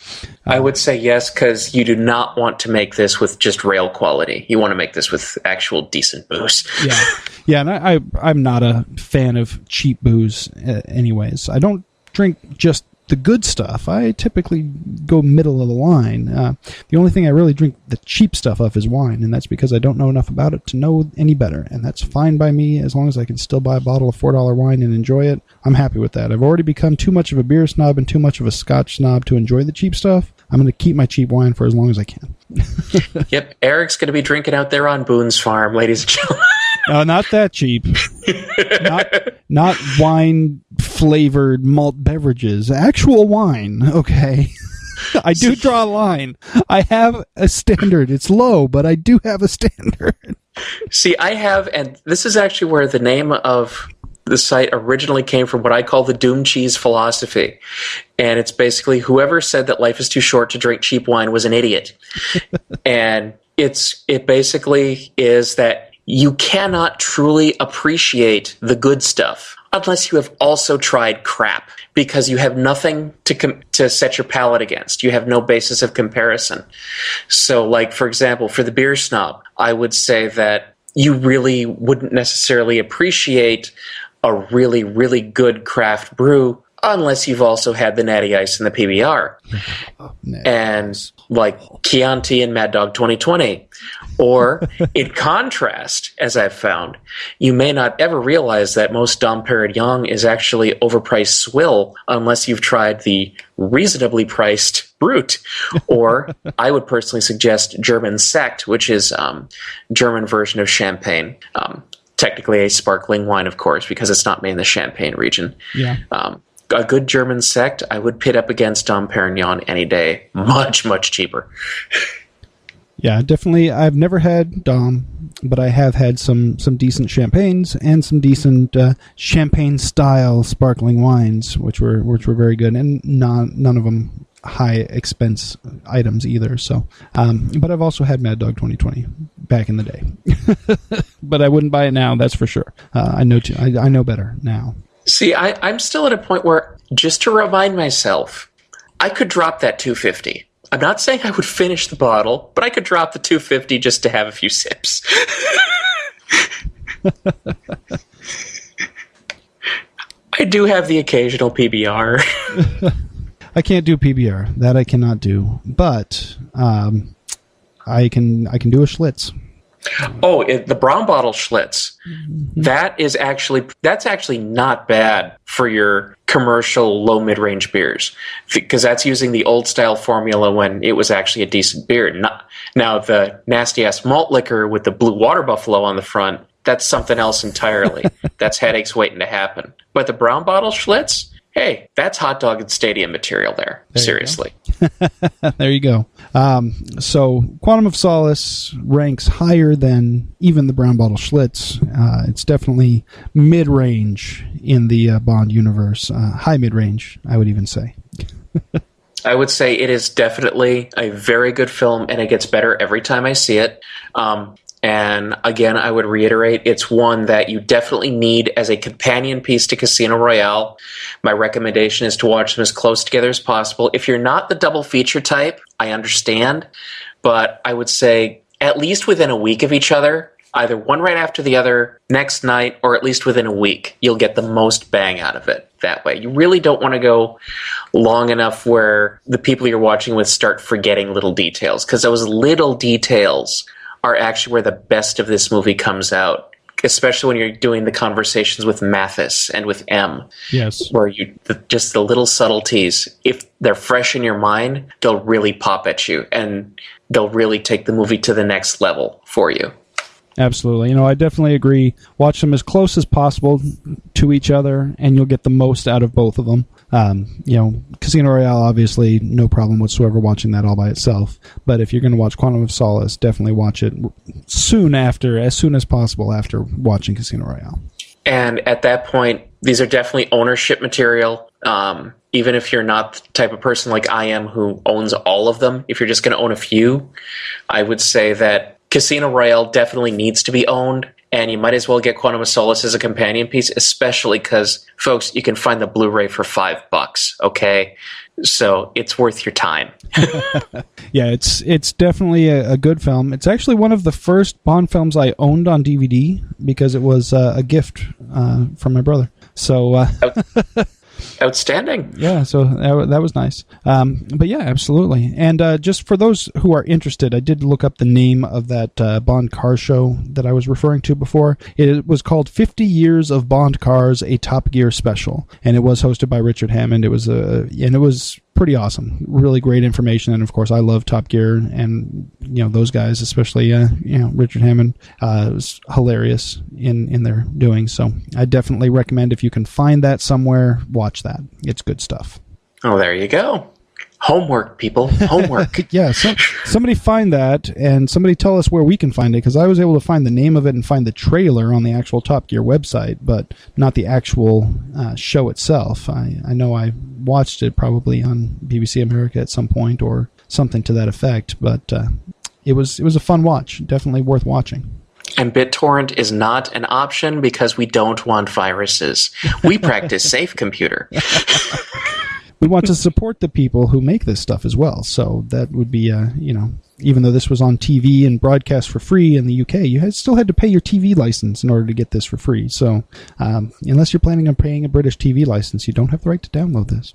I would say yes, because you do not want to make this with just rail quality. You want to make this with actual decent booze. Yeah, and I'm not a fan of cheap booze anyways. I don't drink just the good stuff. I typically go middle of the line. The only thing I really drink the cheap stuff of is wine, and that's because I don't know enough about it to know any better, and that's fine by me. As long as I can still buy a bottle of $4 wine and enjoy it, I'm happy with that. I've already become too much of a beer snob and too much of a Scotch snob to enjoy the cheap stuff. I'm going to keep my cheap wine for as long as I can. Yep, Eric's going to be drinking out there on Boone's Farm, ladies and gentlemen. No, not that cheap. not wine-flavored malt beverages. Actual wine, okay? I do draw a line. I have a standard. It's low, but I do have a standard. See, I have, and this is actually where the name of the site originally came from, what I call the Doom Cheese philosophy. And it's basically whoever said that life is too short to drink cheap wine was an idiot. And it basically is that you cannot truly appreciate the good stuff unless you have also tried crap, because you have nothing to set your palate against. You have no basis of comparison. So, like, for example, for the beer snob, I would say that you really wouldn't necessarily appreciate a really, really good craft brew unless you've also had the Natty Ice and the PBR. And like Chianti and Mad Dog 2020. Or, in contrast, as I've found, you may not ever realize that most Dom Perignon is actually overpriced swill unless you've tried the reasonably priced Brut. Or, I would personally suggest German Sekt, which is German version of Champagne. Technically a sparkling wine, of course, because it's not made in the Champagne region. Yeah. A good German Sekt, I would pit up against Dom Perignon any day. Much, much cheaper. Yeah, definitely. I've never had Dom, but I have had some decent champagnes and some decent champagne-style sparkling wines, which were very good, and none of them high expense items either. So, but I've also had Mad Dog 2020 back in the day, but I wouldn't buy it now. That's for sure. I know better now. See, I'm still at a point where, just to remind myself, I could drop that $2.50. I'm not saying I would finish the bottle, but I could drop the $2.50 just to have a few sips. I do have the occasional PBR. I can't do PBR. That I cannot do. But I can do a Schlitz. Oh, the brown bottle Schlitz. Mm-hmm. That's actually not bad for your commercial low mid-range beers, because that's using the old style formula when it was actually a decent beer. Now the nasty ass malt liquor with the blue water buffalo on the front, that's something else entirely. That's headaches waiting to happen. But the brown bottle Schlitz, hey, that's hot dog and stadium material there. Seriously. There you go. So Quantum of Solace ranks higher than even the brown bottle Schlitz. It's definitely mid-range in the Bond universe. High mid-range, I would even say. I would say it is definitely a very good film, and it gets better every time I see it. And again, I would reiterate, it's one that you definitely need as a companion piece to Casino Royale. My recommendation is to watch them as close together as possible. If you're not the double feature type, I understand, but I would say at least within a week of each other, either one right after the other, next night, or at least within a week, you'll get the most bang out of it that way. You really don't want to go long enough where the people you're watching with start forgetting little details, because those little details are actually where the best of this movie comes out, especially when you're doing the conversations with Mathis and with M. Yes. Where just the little subtleties, if they're fresh in your mind, they'll really pop at you, and they'll really take the movie to the next level for you. Absolutely. I definitely agree. Watch them as close as possible to each other, and you'll get the most out of both of them. Casino Royale, obviously, no problem whatsoever watching that all by itself. But if you're going to watch Quantum of Solace, definitely watch it as soon as possible after watching Casino Royale. And at that point, these are definitely ownership material. Even if you're not the type of person like I am who owns all of them, if you're just going to own a few, I would say that Casino Royale definitely needs to be owned, and you might as well get Quantum of Solace as a companion piece, especially because, folks, you can find the Blu-ray for $5, okay? So it's worth your time. Yeah, it's definitely a good film. It's actually one of the first Bond films I owned on DVD because it was a gift from my brother. So Outstanding. Yeah, so that was nice. But yeah, absolutely. And just for those who are interested, I did look up the name of that Bond car show that I was referring to before. It was called 50 Years of Bond Cars, a Top Gear Special, and it was hosted by Richard Hammond. It was pretty awesome. Really great information, and of course, I love Top Gear, and those guys, especially Richard Hammond, was hilarious in their doing. So I definitely recommend, if you can find that somewhere, watch that. It's good stuff. Oh, there you go. Homework, people. Homework. Yeah, somebody find that, and somebody tell us where we can find it, because I was able to find the name of it and find the trailer on the actual Top Gear website, but not the actual show itself. I know I watched it probably on BBC America at some point or something to that effect, but it was a fun watch. Definitely worth watching. And BitTorrent is not an option because we don't want viruses. We practice safe computer. We want to support the people who make this stuff as well. So that would be, even though this was on TV and broadcast for free in the UK, you still had to pay your TV license in order to get this for free. So unless you're planning on paying a British TV license, you don't have the right to download this.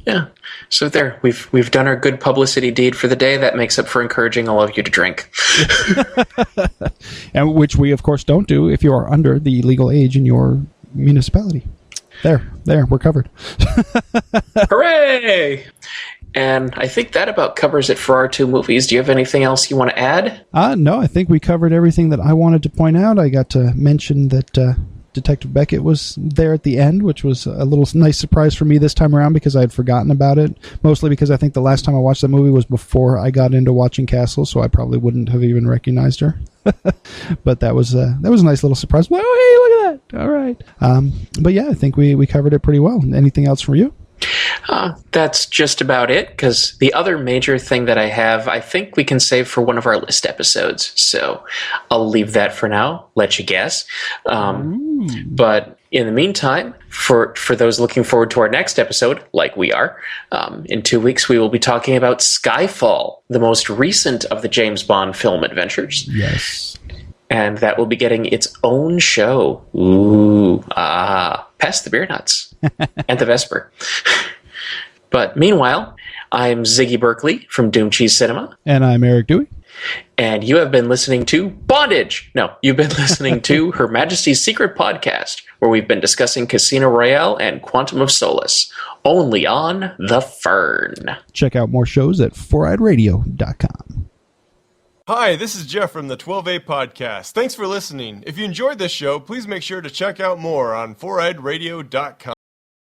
Yeah. So there, we've done our good publicity deed for the day. That makes up for encouraging all of you to drink. And which we, of course, don't do if you are under the legal age in your municipality. There, we're covered. Hooray! And I think that about covers it for our two movies. Do you have anything else you want to add? No, I think we covered everything that I wanted to point out. I got to mention that Detective Beckett was there at the end, which was a little nice surprise for me this time around because I had forgotten about it. Mostly because I think the last time I watched that movie was before I got into watching Castle, so I probably wouldn't have even recognized her. But that was a nice little surprise. Well, hey, look at that! All right. But yeah, I think we covered it pretty well. Anything else from you? That's just about it, because the other major thing that I have, I think we can save for one of our list episodes. So I'll leave that for now, let you guess. But in the meantime, for those looking forward to our next episode, like we are, in 2 weeks we will be talking about Skyfall, the most recent of the James Bond film adventures. Yes. And that will be getting its own show. Past the beer nuts and the Vesper. But meanwhile, I'm Ziggy Berkeley from Doom Cheese Cinema. And I'm Eric Dewey. And you have been listening to Bondage. No, you've been listening to Her Majesty's Secret Podcast, where we've been discussing Casino Royale and Quantum of Solace, only on The Fern. Check out more shows at foureyedradio.com. Hi, this is Jeff from the 12A Podcast. Thanks for listening. If you enjoyed this show, please make sure to check out more on foureyedradio.com.